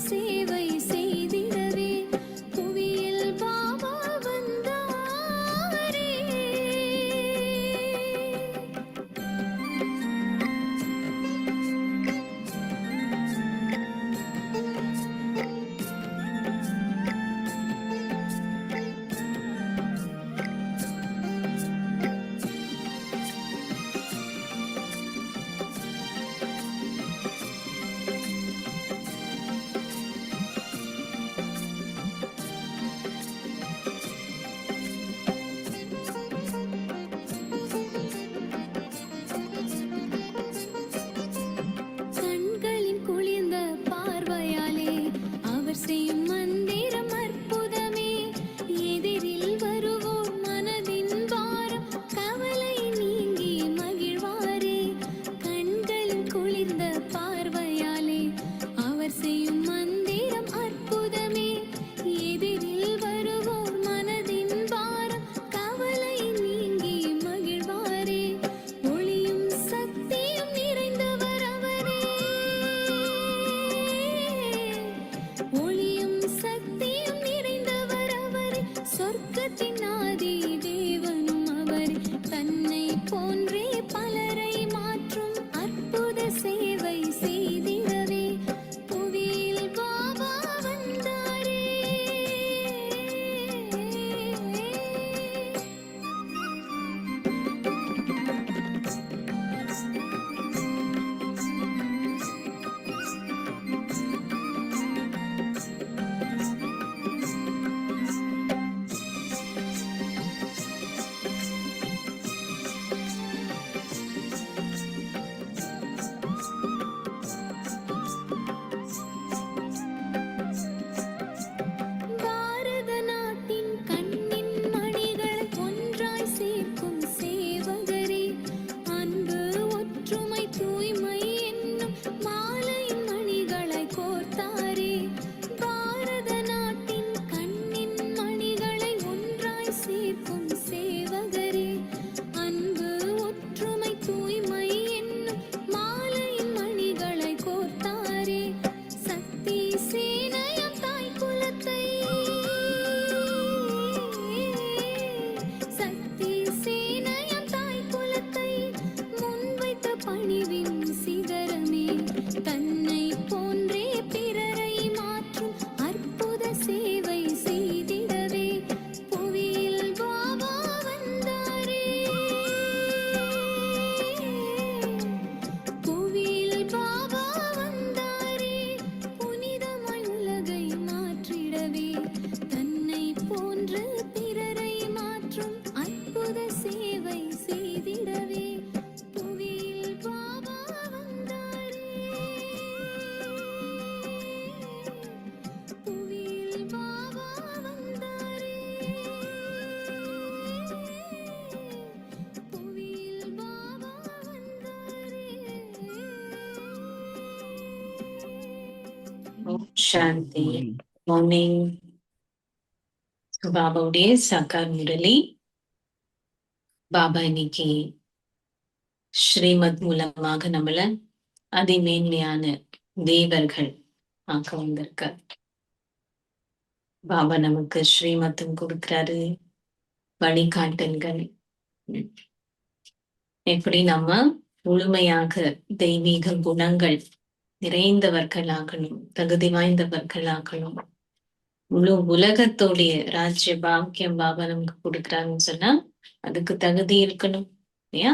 சேவை செய்திடவே புவியில் பாபா வந்தாரே. கண்களின் குளிர்ந்த பார்வையாலே அவர் செய்யும் மந்திரம் அற்புதமே. எதிரில் வருவோர் மனதின் பாரம் கவலை நீங்கி மகிழ்வாரே. கண்களின் குளிர்ந்த பார்வையாலே அவர் செய்யும் மந்திரம் அற்புதமே. எதிரில் வருவோர் மனதின் பாரம் கவலை நீங்கி மகிழ்வாரே. ஒளியும் சக்தியும் நிறைந்தவர் அவரே. ஒளியும் சக்தியும் நிறைந்தவர் அவரே. சொர்க்கத்தின் ஆதி தேவனும் அவரே. தன்னை போன்றே பலரை மாற்றும் அற்புத சேவை செய்திடவே புவியில் பாபா வந்தாரே. பாரத நாட்டின் கண்ணின் மணிகளை ஒன்றாய் சேர்க்கும் சேவகரே. அன்பு ஒற்றுமை தூய்மை என்னும் மாலையின் மணிகளை கோர்த்தாரே. பாரத நாட்டின் கண்ணின் மணிகளை ஒன்றாய் சேர்க்கும் சேவகரே. அன்பு ஒற்றுமை தூய்மை என்னும் மாலையின் மணிகளை கோர்த்தாரே. சக்தி சேனையம் தாய் குலத்தை சக்தி சேனையம் தாய் குலத்தை முன்வைத்த பணிவின் சிகரமே. தன்னை போன்றே பிறரை மாற்றும் அற்புத சேவை செய்திடவே புவியில் பாபா வந்தாரே. புவியில் பாபா வந்தாரே. புனிதமாய் உலகை மாற்றிடவே தன்னை போன்று பிறரை மாற்றும் அற்புத சேவை செய்திடவே புவியில் பாபா வந்தாரே. புவியில் பாபா வந்தாரே. புவியில் பாபா வந்தாரே. ஓம் சாந்தி. மார்னிங். பாபாவுடைய சாக்கார் முரளி. பாபா இன்னைக்கு ஸ்ரீமத் மூலமாக நம்மள அதிமேன்மையான தேவர்கள் ஆக்க வந்திருக்க. பாபா நமக்கு ஸ்ரீமத்தும் கொடுக்கிறாரு, வழிகாட்டல்கள். எப்படி நம்ம முழுமையாக தெய்வீக குணங்கள் நிறைந்தவர்களாகணும், தகுதி வாய்ந்தவர்களாகணும். முழு உலகத்தோடைய ராஜ்ய பாக்கியம் பாபா நமக்கு கொடுக்குறாங்கன்னு சொன்னா அதுக்கு தகுதி இருக்கணும் இல்லையா?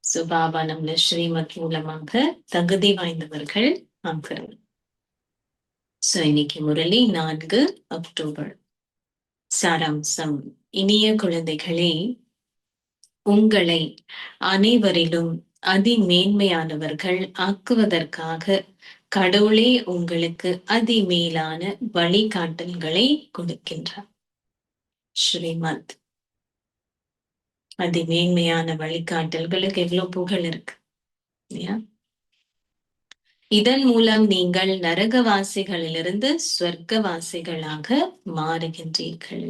சோ பாபா நம்மள ஸ்ரீமத் மூலமாக தகுதி வாய்ந்தவர்கள் ஆக்குறாங்க. சோ இன்னைக்கு முரளி 4 அக்டோபர். சாராம்சம். இனிய குழந்தைகளே, உங்களை அனைவரிலும் அதிமேன்மையானவர்கள் ஆக்குவதற்காக கடவுளே உங்களுக்கு அதிமேலான வழிகாட்டல்களை கொடுக்கின்றார். ஸ்ரீமத் அதிமேன்மையான வழிகாட்டல்களுக்கு எவ்வளவு புகழ் இருக்கு இல்லையா? இதன் மூலம் நீங்கள் நரகவாசிகளிலிருந்து ஸ்வர்க்கவாசிகளாக மாறுகின்றீர்கள்.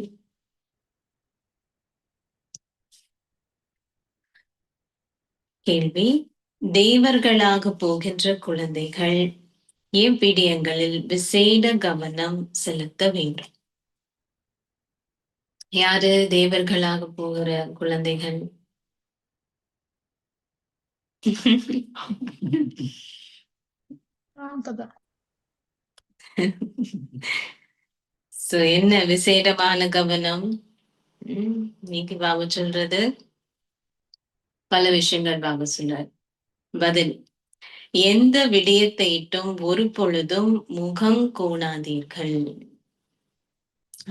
கேள்வி: தேவர்களாக போகின்ற குழந்தைகள் ஏன் பிடியங்களில் விசேட கவனம் செலுத்த வேண்டும்? யாரு தேவர்களாக போகிற குழந்தைகள்? சோ என்ன விசேடமான கவனம்? நீங்க பாபு சொல்றது பல விஷயங்கள் பாபு சொல்றார். பதில், எந்த விடயத்தை இட்டும் ஒரு பொழுதும் முகம் கோணாதீர்கள்.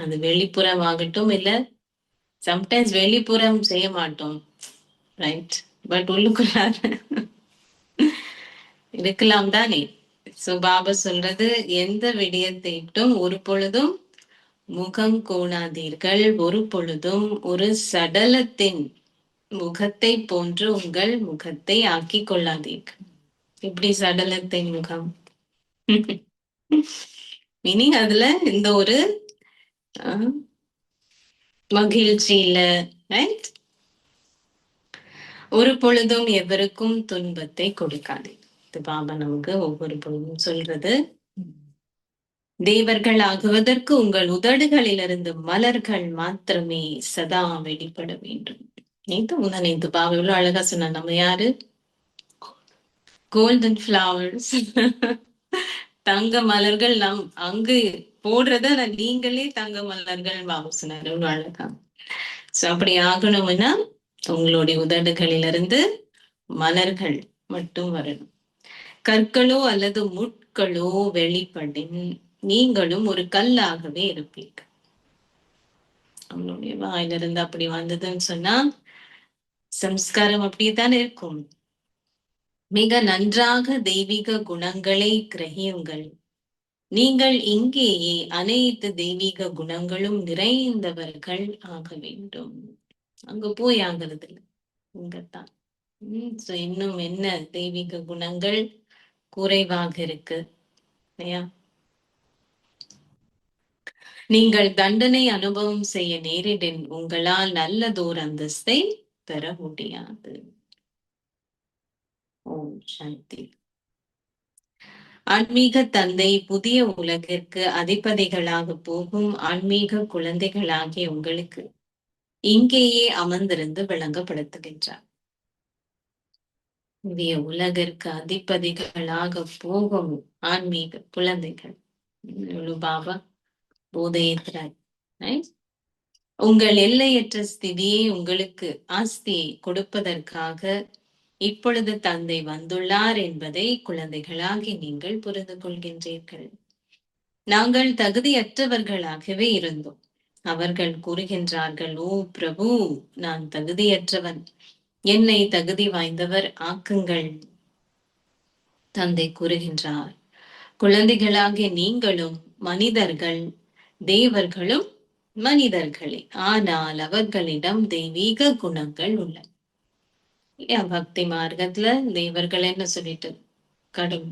அது வெளிப்புறமாகட்டும், இல்ல சம்டைம்ஸ் வெளிப்புறம் செய்ய மாட்டோம், ரைட்? பட் உள்ளுக்குள்ள இருக்கலாம் தானே. சோ பாபா சொல்றது, எந்த விடயத்தை இட்டும் ஒரு பொழுதும் முகம் கோணாதீர்கள், ஒரு பொழுதும் ஒரு சடலத்தின் முகத்தை போன்று உங்கள் முகத்தை ஆக்கிக் கொள்ளாதீர்கள். இப்படி சடலத்தின் முகம் மீனிங் அதுல இந்த ஒரு மகிழ்ச்சி இல்ல, ரைட்? ஒரு பொழுதும் எவருக்கும் துன்பத்தை கொடுக்காது. இது பாபா நமக்கு ஒவ்வொரு பொழுதும் சொல்றது. தேவர்கள் ஆகுவதற்கு உங்கள் உதடுகளிலிருந்து மலர்கள் மாத்திரமே சதா வெளிப்பட வேண்டும். நேத்து முந்தா நேத்து பாபா இவ்வளவு அழகா சொன்ன, நம்ம யாரு? Golden flowers. தங்க மலர்கள் நம் அங்கு போடுறத நீங்களே தங்க மலர்கள் பாபா சொன்னாரு. இவ்வளவு அழகா. சோ அப்படி ஆகணும்னா உங்களுடைய உதடுகளிலிருந்து மலர்கள் மட்டும் வரணும். கற்களோ அல்லது முட்களோ வெளிப்படின் நீங்களும் ஒரு கல்லாகவே இருப்பீர்கள். அவங்களுடைய வாயிலிருந்து அப்படி வந்ததுன்னு சொன்னா சம்ஸ்காரம் அப்படியேதான் இருக்கும். மிக நன்றாக தெய்வீக குணங்களை கிரகியுங்கள். நீங்கள் இங்கேயே அனைத்து தெய்வீக குணங்களும் நிறைந்தவர்கள் ஆக வேண்டும். அங்க போய் ஆகிறது இல்லை, இங்கத்தான். இன்னும் என்ன தெய்வீக குணங்கள் குறைவாக இருக்கு இல்லையா? நீங்கள் தண்டனை அனுபவம் செய்ய நேரிடின் உங்களால் நல்லதோர் அந்தஸ்தை பெற முடியாது. ஓம் சாந்தி. ஆன்மீக தந்தை புதிய உலகிற்கு அதிபதிகளாக போகும் ஆன்மீக குழந்தைகளாகிய உங்களுக்கு இங்கேயே அமர்ந்திருந்து விளங்கப்படுத்துகின்றார். புதிய உலகிற்கு அதிபதிகளாக போகும் ஆன்மீக குழந்தைகள் பாபா போதையேற்றார். உங்கள் எல்லையற்ற ஸ்திதியை உங்களுக்கு ஆஸ்தியை கொடுப்பதற்காக இப்பொழுது தந்தை வந்துள்ளார் என்பதை குழந்தைகளாகி நீங்கள் புரிந்து கொள்கின்றீர்கள். நாங்கள் தகுதியற்றவர்களாகவே இருந்தோம். அவர்கள் கூறுகின்றார்கள், ஓ பிரபு, நான் தகுதியற்றவன், என்னை தகுதி வாய்ந்தவர் ஆக்குங்கள். தந்தை கூறுகின்றார், குழந்தைகளாகிய நீங்களும் மனிதர்கள், தேவர்களும் மனிதர்களே, ஆனால் அவர்களிடம் தெய்வீக குணங்கள் உள்ளன. பக்தி மார்க்கத்துல தேவர்கள் என்ன சொல்லிட்டு கடும்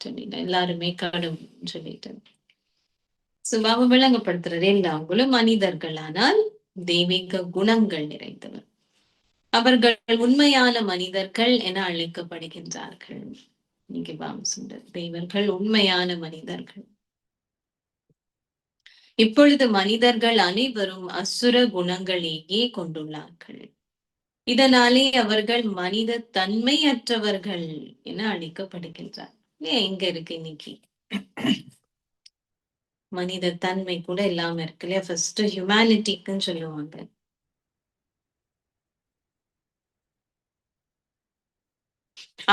சொல்லிட்டு எல்லாருமே கடும் சொல்லிட்டு சுபாவ விளங்கப்படுத்துறது. எல்லாங்களும் மனிதர்கள், ஆனால் தெய்வீக குணங்கள் நிறைந்தவர். அவர்கள் உண்மையான மனிதர்கள் என அழைக்கப்படுகின்றார்கள். நீங்க பாம் சுந்தர், தேவர்கள் உண்மையான மனிதர்கள். இப்பொழுது மனிதர்கள் அனைவரும் அசுர குணங்களையே கொண்டுள்ளார்கள். இதனாலே அவர்கள் மனித தன்மையற்றவர்கள் என அழைக்கப்படுகின்றார். எங்க இருக்கு இன்னைக்கு மனித தன்மை கூட இல்லாம இருக்கு இல்லையா? ஃபர்ஸ்ட் ஹியூமனிட்டிக்குன்னு சொல்லுவாங்க.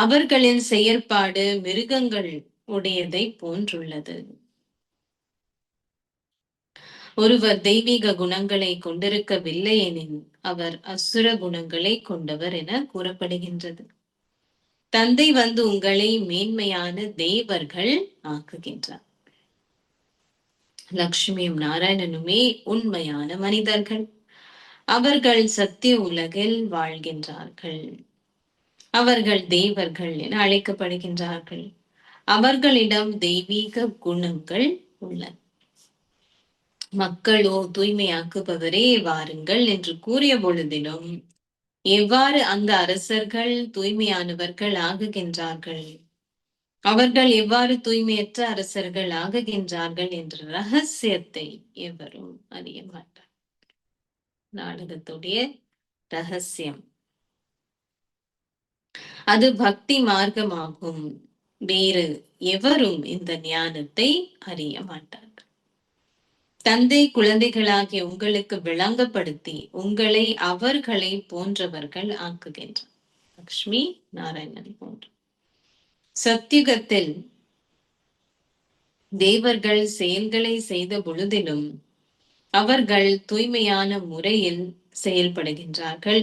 அவர்களின் செயற்பாடு மிருகங்கள் உடையதை போன்றுள்ளது. ஒருவர் தெய்வீக குணங்களை கொண்டிருக்கவில்லை எனின் அவர் அசுர குணங்களை கொண்டவர் என கூறப்படுகின்றது. தந்தை வந்து உங்களை மேன்மையான தேவர்கள் ஆக்குகின்றார். லக்ஷ்மியும் நாராயணனுமே உண்மையான மனிதர்கள். அவர்கள் சத்திய உலகில் வாழ்கின்றார்கள். அவர்கள் தேவர்கள் என அழைக்கப்படுகின்றார்கள். அவர்களிடம் தெய்வீக குணங்கள் உள்ளன. மக்களோ தூய்மையாக்குபவரே வாருங்கள் என்று கூறிய பொழுதிலும் எவ்வாறு அந்த அரசர்கள் தூய்மையானவர்கள் ஆகுகின்றார்கள்? அவர்கள் எவ்வாறு தூய்மையற்ற அரசர்கள் ஆகுகின்றார்கள் என்ற ரகசியத்தை எவரும் அறிய மாட்டார். நாடகத்துடைய ரகசியம் அது பக்தி மார்க்கமாகும். வேறு எவரும் இந்த ஞானத்தை அறிய மாட்டார். தந்தை குழந்தைகளாகிய உங்களுக்கு விளங்கப்படுத்தி உங்களை அவர்களை போன்றவர்கள் ஆக்குகின்றார். லக்ஷ்மி நாராயணன் போன்ற சத்தியுகத்தில் தேவர்கள் செயல்களை செய்த பொழுதிலும் அவர்கள் தூய்மையான முறையில் செயல்படுகின்றார்கள்.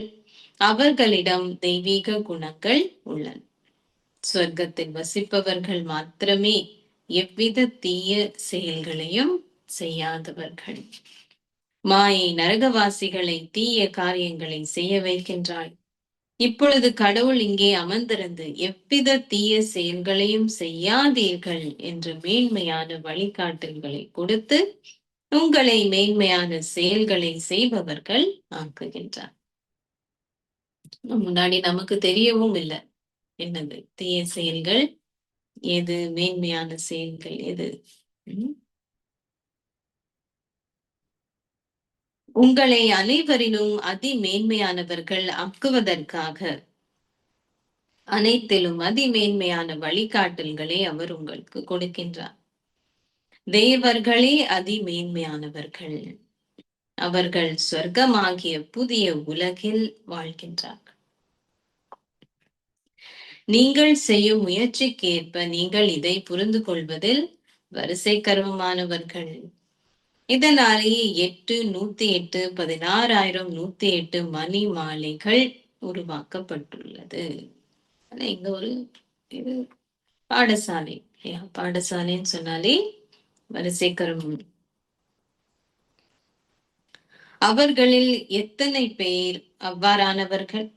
அவர்களிடம் தெய்வீக குணங்கள் உள்ளன. சொர்க்கத்தில் வசிப்பவர்கள் மாத்திரமே எவ்வித தீய செயல்களையும் செய்யாதவர்கள். மாயை நரகவாசிகளை தீய காரியங்களை செய்ய வைக்கின்றாள். இப்பொழுது கடவுள் இங்கே அமர்ந்திருந்து எவ்வித தீய செயல்களையும் செய்யாதீர்கள் என்ற மேன்மையான வழிகாட்டல்களை கொடுத்து உங்களை மேன்மையான செயல்களை செய்பவர்கள் ஆக்குகின்றார். முன்னாடி நமக்கு தெரியவும் இல்லை என்னது தீய செயல்கள் எது, மேன்மையான செயல்கள் எது. உங்களை அனைவரிலும் அதி மேன்மையானவர்கள் ஆக்குவதற்காக அனைத்திலும் அதிமேன்மையான வழிகாட்டல்களை அவர் உங்களுக்கு கொடுக்கின்றார். தேவர்களே அதிமேன்மையானவர்கள். அவர்கள் சொர்க்கமாகிய புதிய உலகில் வாழ்கின்றார்கள். நீங்கள் செய்யும் முயற்சிக்கேற்ப நீங்கள் இதை புரிந்து கொள்வதில் வரிசை கர்வமானவர்கள். இதனாலேயே 8, 108, 16,108 மணி மாலைகள் உருவாக்கப்பட்டுள்ளது. இங்க ஒரு இது பாடசாலை, பாடசாலைன்னு சொன்னாலே வரிசை கர்மம். அவர்களில் எத்தனை பேர் அவ்வாறானவர்கள்?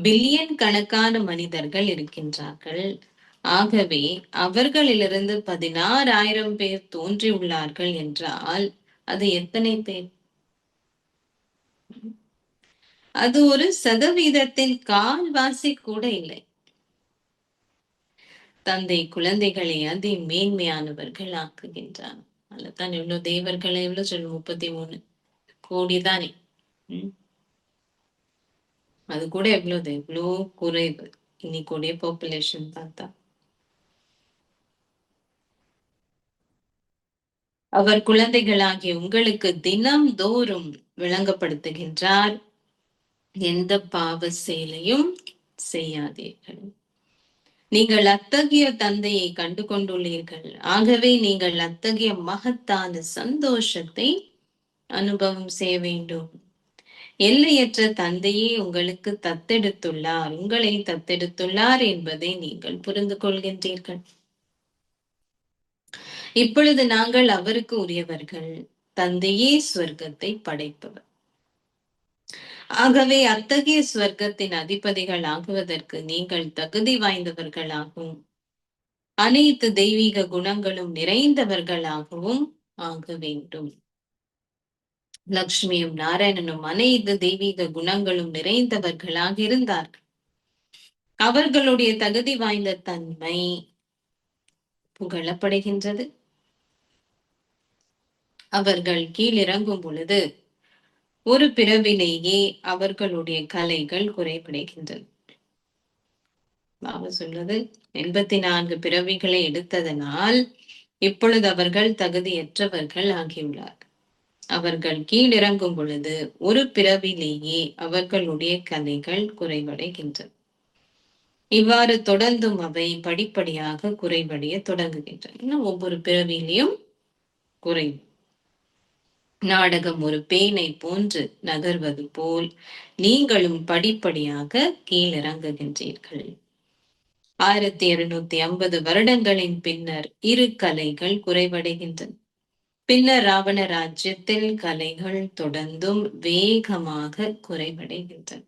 பில்லியன் கணக்கான மனிதர்கள் இருக்கின்றார்கள். ஆகவே அவர்களிலிருந்து 16,000 பேர் தோன்றியுள்ளார்கள் என்றால் அது எத்தனை பேர்? அது ஒரு சதவீதத்தின் கால்வாசி கூட இல்லை. தந்தை குழந்தைகளை அதி மேன்மையானவர்கள் ஆக்குகின்றார். அதுதான் எவ்வளவு தேவர்களை எவ்வளவு சொல்லு 33 கோடி தானே. அது கூட எவ்வளவு குறைவு இன்னைக்குடைய பாப்புலேஷன் பார்த்தா. அவர் குழந்தைகளாகிய உங்களுக்கு தினம்தோறும் விளங்கப்படுத்துகின்றார், எந்த பாவ செயலையும் செய்யாதீர்கள். நீங்கள் அத்தகைய தந்தையை கண்டு கொண்டுள்ளீர்கள். ஆகவே நீங்கள் அத்தகைய மகத்தான சந்தோஷத்தை அனுபவம் செய்ய வேண்டும். எல்லையற்ற தந்தையே உங்களுக்கு தத்தெடுத்துள்ளார், உங்களை தத்தெடுத்துள்ளார் என்பதை நீங்கள் புரிந்து கொள்கின்றீர்கள். இப்பொழுது நாங்கள் அவருக்கு உரியவர்கள். தந்தையே ஸ்வர்க்கத்தை படைப்பவர். ஆகவே அத்தகைய ஸ்வர்க்கத்தின் அதிபதிகள் ஆகுவதற்கு நீங்கள் தகுதி வாய்ந்தவர்களாகவும் அனைத்து தெய்வீக குணங்களும் நிறைந்தவர்களாகவும் ஆக வேண்டும். லக்ஷ்மியும் நாராயணனும் அனைத்து தெய்வீக குணங்களும் நிறைந்தவர்களாக இருந்தார்கள். அவர்களுடைய தகுதி வாய்ந்த தன்மை புகழப்படுகின்றது. அவர்கள் கீழிறங்கும் பொழுது ஒரு பிறவிலேயே அவர்களுடைய கலைகள் குறைபடுகின்றன. பாபா சொல்றது 84 பிறவிகளை எடுத்ததனால் இப்பொழுது அவர்கள் தகுதியற்றவர்கள் ஆகியுள்ளார். அவர்கள் கீழிறங்கும் பொழுது ஒரு பிறவிலேயே அவர்களுடைய கலைகள் குறைவடைகின்றன. இவ்வாறு தொடர்ந்தும் அவை படிப்படியாக குறைவடைய தொடங்குகின்றன. ஒவ்வொரு பிறவிலையும் குறையும். நாடகம் ஒரு பேனை போன்று நகர்வது போல் நீங்களும் படிப்படியாக கீழிறங்குகின்றீர்கள். 1250 வருடங்களின் பின்னர் இரு கலைகள் குறைவடைகின்றன. பின்னர் ராவண ராஜ்யத்தில் கலைகள் தொடர்ந்தும் வேகமாக குறைவடைகின்றன.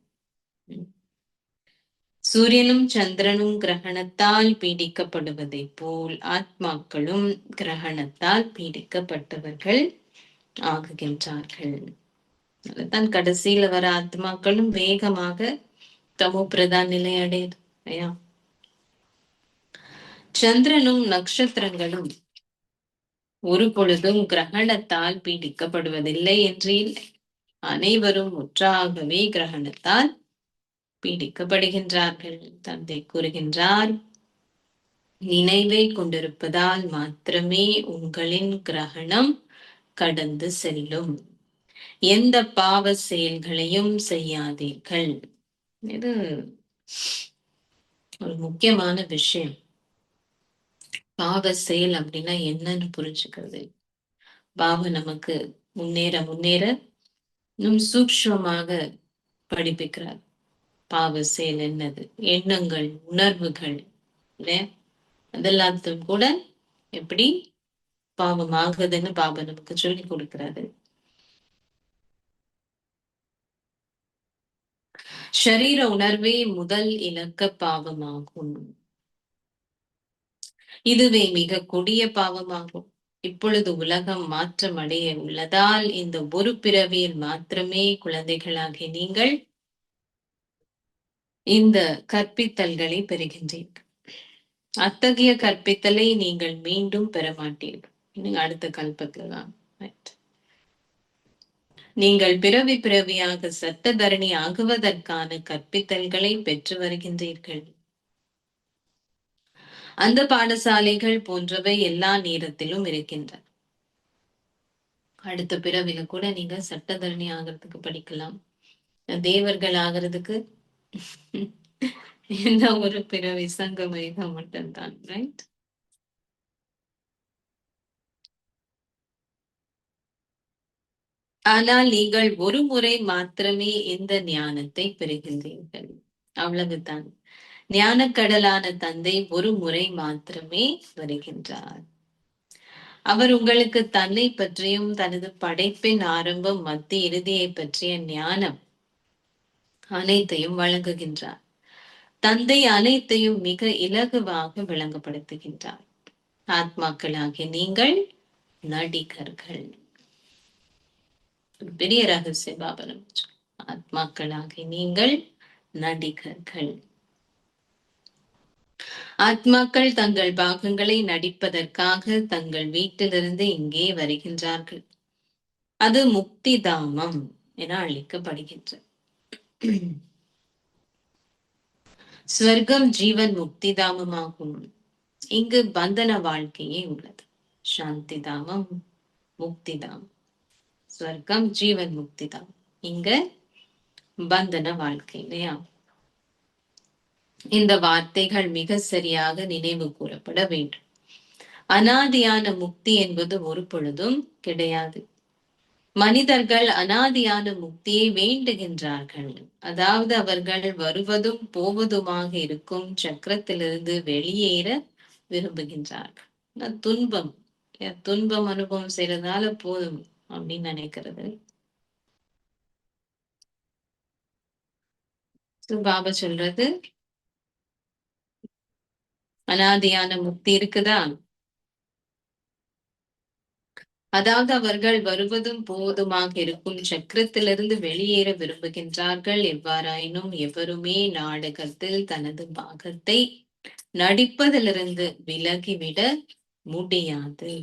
சூரியனும் சந்திரனும் கிரகணத்தால் பீடிக்கப்படுவதை போல் ஆத்மாக்களும் கிரகணத்தால் பீடிக்கப்பட்டவர்கள் ஆகுகின்றார்கள். அதுதான் கடைசியில வர ஆத்மாக்களும் வேகமாக தமோ பிரதான் நிலை அடையுது. சந்திரனும் நட்சத்திரங்களும் ஒரு பொழுதும் கிரகணத்தால் பீடிக்கப்படுவதில்லை என்று இல்லை. அனைவரும் முற்றாகவே கிரகணத்தால் பீடிக்கப்படுகின்றார்கள். தந்தை கூறுகின்றார், நினைவை கொண்டிருப்பதால் மாத்திரமே உங்களின் கிரகணம் கடந்து செல்லும். எந்த பாவ செயல்களையும் செய்யாதீர்கள். இது ஒரு முக்கியமான விஷயம். பாவ செயல் அப்படின்னா என்னன்னு புரிஞ்சுக்கிறது. பாபா நமக்கு முன்னேற முன்னேற இன்னும் சூக்ஷ்மமாக படிப்பிக்கிறார். பாவ செயல் என்னது, எண்ணங்கள், உணர்வுகள், அதெல்லாத்தையும் கூட எப்படி பாவம் ஆகுதுன்னு பாபா நமக்கு சொல்லி கொடுக்கிறாரு. ஷரீர உணர்வே முதல் இலக்க பாவமாகும். இதுவே மிக கொடிய பாவமாகும். இப்பொழுது உலகம் மாற்றம் அடைய உள்ளதால் இந்த ஒரு பிறவியில் மாத்திரமே குழந்தைகளாகிய நீங்கள் இந்த கற்பித்தல்களை பெறுகின்றீர்கள். அத்தகைய கற்பித்தலை நீங்கள் மீண்டும் பெற மாட்டீர்கள். அடுத்த கல்பத்துலதான். நீங்கள் பிறவி பிறவியாக சட்டத்தரணி ஆகுவதற்கான கற்பித்தல்களை பெற்று வருகின்றீர்கள். அந்த பாடசாலைகள் போன்றவை எல்லா நேரத்திலும் இருக்கின்றன. அடுத்த பிறவில கூட நீங்க சட்டத்தரணி ஆகிறதுக்கு படிக்கலாம். தேவர்கள் ஆகிறதுக்கு என்ன ஒரு பிறவி சங்கமேகம் மட்டும்தான். ரைட்? ஆனால் நீங்கள் ஒரு முறை மாத்திரமே இந்த ஞானத்தை பெறுகின்றீர்கள். அவ்வளவுதான். ஞானக்கடலான தந்தை ஒரு முறை மாத்திரமே வருகின்றார். அவர் உங்களுக்கு தன்னை பற்றியும் தனது படைப்பின் ஆரம்பம் மத்திய இறுதியை பற்றிய ஞானம் அனைத்தையும் வழங்குகின்றார். தந்தை அனைத்தையும் மிக இலகுவாக விளங்கப்படுத்துகின்றார். ஆத்மாக்களாகிய நீங்கள் நடிகர்கள். பெரிய ரகசிய பாபனம். ஆத்மாக்களாகிய நீங்கள் நடிகர்கள். ஆத்மாக்கள் தங்கள் பாகங்களை நடிப்பதற்காக தங்கள் வீட்டிலிருந்து இங்கே வருகின்றார்கள். அது முக்தி தாமம் என அழைக்கப்படுகின்றது. ஸ்வர்க்கம் ஜீவன் முக்தி தாமமாகும். இங்கு பந்தன வாழ்க்கையே உள்ளது. சாந்தி தாமம், முக்தி தாமம். ஸ்வர்க்கம் ஜீவன் முக்தி தாமம். இங்க பந்தன வாழ்க்கை இல்லையா? இந்த வார்த்தைகள் மிக சரியாக நினைவு கூறப்பட வேண்டும். அனாதியான முக்தி என்பது ஒரு பொழுதும் கிடையாது. மனிதர்கள் அனாதியான முக்தியை வேண்டுகின்றார்கள். அதாவது அவர்கள் வருவதும் போவதுமாக இருக்கும் சக்கரத்திலிருந்து வெளியேற விரும்புகின்றார்கள். துன்பம் அனுபவம் செய்யறதுனால போதும் அப்படின்னு நினைக்கிறது. பாபா சொல்றது, அனாதியான முக்தி இருக்குதா? அதாவது அவர்கள் வருவதும் போவதுமாக இருக்கும் சக்கரத்திலிருந்து வெளியேற விரும்புகின்றார்கள். எவ்வாறாயினும் எவருமே நாடகத்தில் தனது பாகத்தை நடிப்பதிலிருந்து விலகிவிட முடியாது.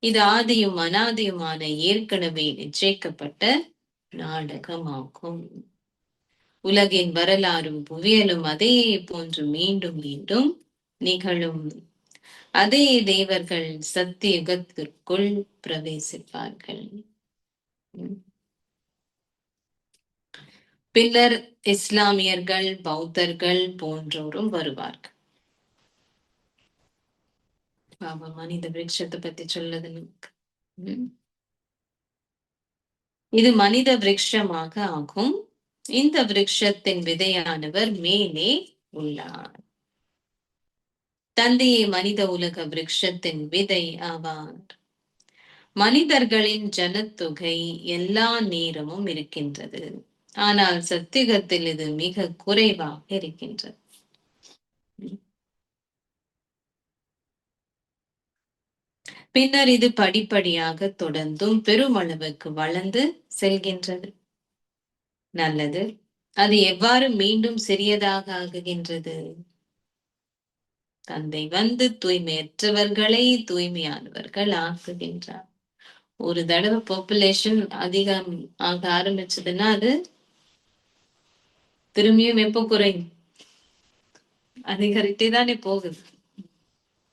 இது ஆதியும் அனாதியுமான ஏற்கனவே நிச்சயிக்கப்பட்ட நாடகமாகும். உலகின் வரலாறும் புவியலும் அதே போன்று மீண்டும் மீண்டும் நிகழும். அதே தேவர்கள் சத்தியுகத்திற்குள் பிரவேசிப்பார்கள். பின்னர் இஸ்லாமியர்கள், பௌத்தர்கள் போன்றோரும் வருவார்கள். மனித விருட்சத்தை பத்தி சொல்லுது நமக்கு. இது மனித விருட்சமாக ஆகும். இந்த விருட்சத்தின் விதையானவர் மேலே உள்ளார். தந்தையே மனித உலக விருட்சத்தின் விதை ஆவார். மனிதர்களின் ஜனத்தொகை எல்லா நேரமும் இருக்கின்றது. ஆனால் சத்தியுகத்தில் இது மிக குறைவாக இருக்கின்றது. பின்னர் இது படிப்படியாக தொடர்ந்தும் பெருமளவுக்கு வளர்ந்து செல்கின்றது. நல்லது. அது எவ்வாறு மீண்டும் சிறியதாக ஆகுகின்றது? தந்தை வந்து தூய்மையற்றவர்களை தூய்மையானவர்கள் ஆக்குகின்றார். ஒரு தடவை பாப்புலேஷன் அதிகம் ஆக ஆரம்பிச்சதுன்னா அது திரும்பியும் எப்போ குறையும்? அதிகரிட்டே தானே போகுது,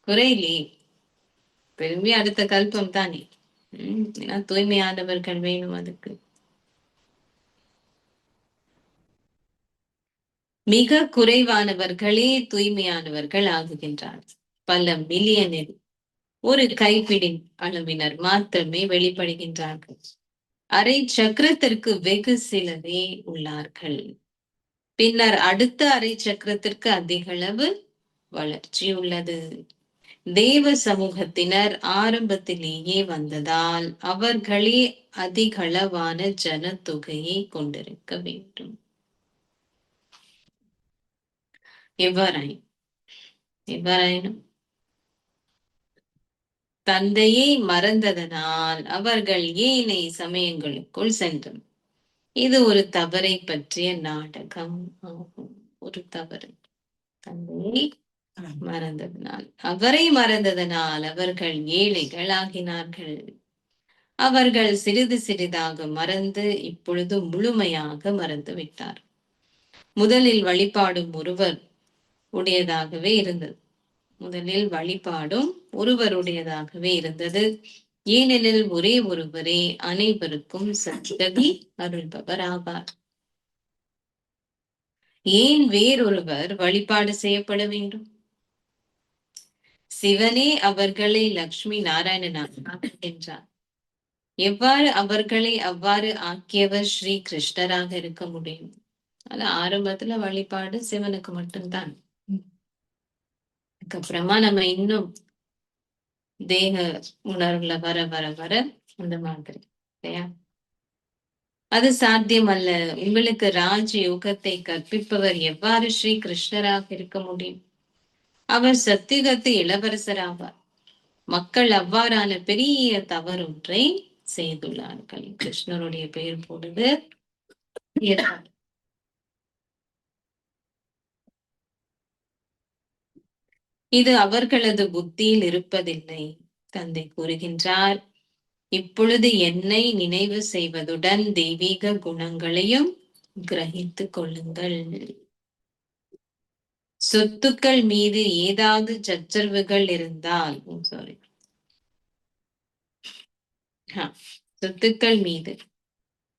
குறையிலே. திரும்பி அடுத்த கல்பம் தானே. ஏன்னா தூய்மையானவர்கள் வேணும் அதுக்கு. மிக குறைவானவர்களே தூய்மையானவர்கள் ஆகுகின்றார். பல மில்லியனில் ஒரு கைப்பிடி அளவினர் மாத்திரமே வெளிப்படுகின்றார்கள். அரை சக்கரத்திற்கு வெகு சிலரே உள்ளார்கள். பின்னர் அடுத்த அரை சக்கரத்திற்கு அதிக அளவு வளர்ச்சி உள்ளது. தேவ சமூகத்தினர் ஆரம்பத்திலேயே வந்ததால் அவர்களே அதிகளவான ஜனத்தொகையை கொண்டிருக்க வேண்டும். எவ்வாறாயினும் தந்தையை மறந்ததனால் அவர்கள் ஏனைய சமயங்களுக்குள் சென்றனர். இது ஒரு தவறை பற்றிய நாடகம் ஆகும். ஒரு தவறு. தந்தையை அவரை மறந்ததனால் அவர்கள் ஏழைகள் ஆகினார்கள். அவர்கள் சிறிது சிறிதாக மறந்து இப்பொழுது முழுமையாக மறந்து விட்டார். முதலில் வழிபாடும் ஒருவர் உடையதாகவே இருந்தது. ஒருவருடையதாகவே இருந்தது. ஏனெனில் ஒரே ஒருவரே அனைவருக்கும் சத்கதி அருள்பவர் ஆவார். ஏன் வேறொருவர் வழிபாடு செய்யப்பட வேண்டும்? சிவனே அவர்களை லக்ஷ்மி நாராயணனாக என்றார். எவ்வாறு அவர்களை அவ்வாறு ஆக்கியவர் ஸ்ரீ கிருஷ்ணராக இருக்க முடியும்? அது ஆரம்பத்துல வழிபாடு சிவனுக்கு மட்டும்தான். அதுக்கப்புறமா நம்ம இன்னும் தேக உணர்வுல வர வர வர அந்த மாதிரி இல்லையா? அது சாத்தியம் அல்ல. உங்களுக்கு ராஜ யோகத்தை கற்பிப்பவர் எவ்வாறு ஸ்ரீ கிருஷ்ணராக இருக்க முடியும்? அவர் சத்தியுகத்து இளவரசர் ஆவார். மக்கள் அவ்வாறான பெரிய தவறொன்றை செய்துள்ளார்கள். கிருஷ்ணருடைய பெயர் போடுது. இது அவர்களது புத்தியில் இருப்பதில்லை. தந்தை கூறுகின்றார், இப்பொழுது என்னை நினைவு செய்வதுடன் தெய்வீக குணங்களையும் கிரகித்துக் கொள்ளுங்கள். சொத்துக்கள் மீது ஏதாவது சச்சரவுகள் இருந்தால் சொத்துக்கள் மீது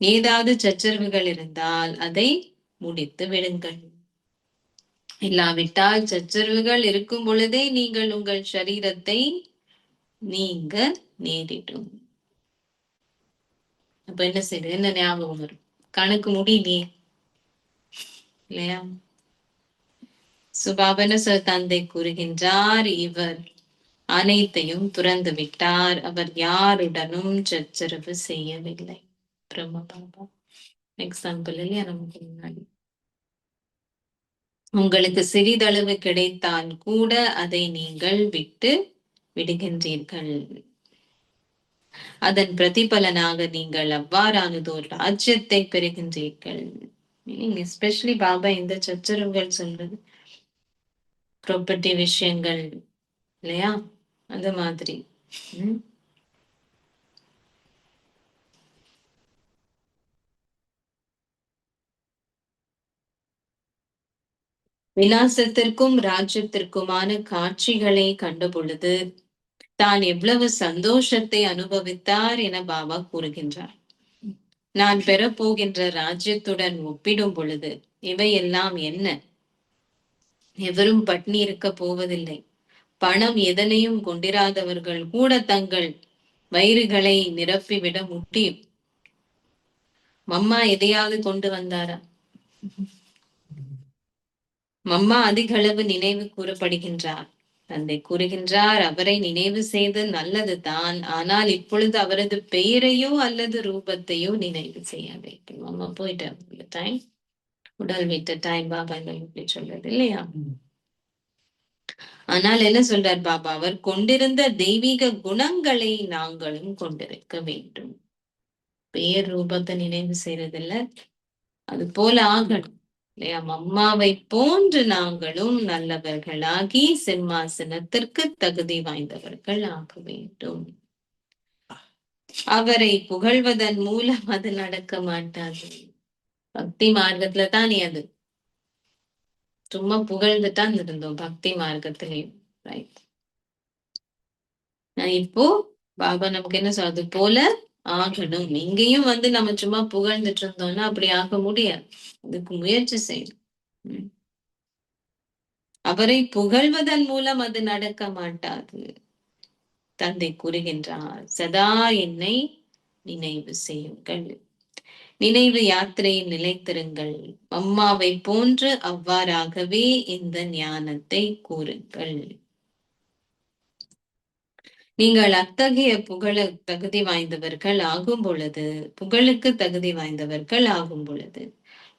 ஏதாவது சச்சரவுகள் இருந்தால் அதை முடித்து விடுங்கள். இல்லாவிட்டால் சச்சரவுகள் இருக்கும் பொழுதே நீங்கள் உங்கள் சரீரத்தை நீங்க நேரிடும். அப்ப என்ன செய்யுது? என்ன ஞாபகம் வரும்? கணக்கு முடியலையே இல்லையா? சுபாவன தந்தை கூறுகின்றார், இவர் அனைத்தையும் துறந்து விட்டார். அவர் யாருடனும் சச்சரவு செய்யவில்லை. பிரம்ம பாபா எக்ஸாம்பிள் இல்லையா நமக்கு முன்னாடி. உங்களுக்கு சிறிதளவு கிடைத்தால் கூட அதை நீங்கள் விட்டு விடுகின்றீர்கள். அதன் பிரதிபலனாக நீங்கள் அவ்வாறானதோர் ராஜ்யத்தை பெறுகின்றீர்கள். எஸ்பெஷலி பாபா இந்த சச்சரவுகள் சொல்றது ப்ராப்பர்ட்டி விஷயங்கள் இல்லையா? அந்த மாதிரி. விநாசத்திற்கும் ராஜ்யத்திற்குமான காட்சிகளை கண்ட பொழுது தான் எவ்வளவு சந்தோஷத்தை அனுபவித்தார் என பாபா கூறுகின்றார். நான் பெறப்போகின்ற ராஜ்யத்துடன் ஒப்பிடும் பொழுது இவையெல்லாம் என்ன? எவரும் பட்னி இருக்க போவதில்லை. பணம் எதனையும் கொண்டிராதவர்கள் கூட தங்கள் வயிறுகளை நிரப்பிவிட முடியும். மம்மா எதையாவது கொண்டு வந்தாரா? மம்மா அதிக அளவு நினைவு கூறப்படுகின்றார். தந்தை கூறுகின்றார், அவரை நினைவு செய்து நல்லது தான், ஆனால் இப்பொழுது அவரது பெயரையோ அல்லது ரூபத்தையோ நினைவு செய்ய வேண்டும். அம்மா போயிட்டு டைம் உடல் விட்ட டைம் பாபா இப்படி சொல்றது இல்லையா? ஆனால் என்ன சொல்றார் பாபா? அவர் கொண்டிருந்த தெய்வீக குணங்களை நாங்களும் கொண்டிருக்க வேண்டும். பெயர் ரூபத்தை நினைவு செய்யறதில்ல, அது போல ஆகணும் இல்லையா? அம்மாவை போன்று நாங்களும் நல்லவர்களாகி சிம்மாசனத்திற்கு தகுதி வாய்ந்தவர்கள் ஆக வேண்டும். அவரை புகழ்வதன் மூலம் அது நடக்க மாட்டாது. பக்தி மார்க்கத்துல தான் நீ அது சும்மா புகழ்ந்துட்டான் இருந்தோம் பக்தி மார்க்கத்திலையும். ரைட். இப்போ பாபா நமக்கு என்ன சொல்றது போல ஆகணும். இங்கேயும் நம்ம சும்மா புகழ்ந்துட்டு இருந்தோம்னா அப்படி ஆக முடியாது. அதுக்கு முயற்சி செய்யணும். ம். அவரை புகழ்வதன் மூலம் அது நடக்க மாட்டாது. தந்தை கூறுகின்றார், சதா என்னை நினைவு செய்யுங்கள். நினைவு யாத்திரையில் நிலைத்திருங்கள். அம்மாவை போன்று அவ்வாறாகவே இந்த ஞானத்தை கூறுங்கள். நீங்கள் அத்தகைய தகுதி வாய்ந்தவர்கள் ஆகும் பொழுது, புகழுக்கு தகுதி வாய்ந்தவர்கள் ஆகும் பொழுது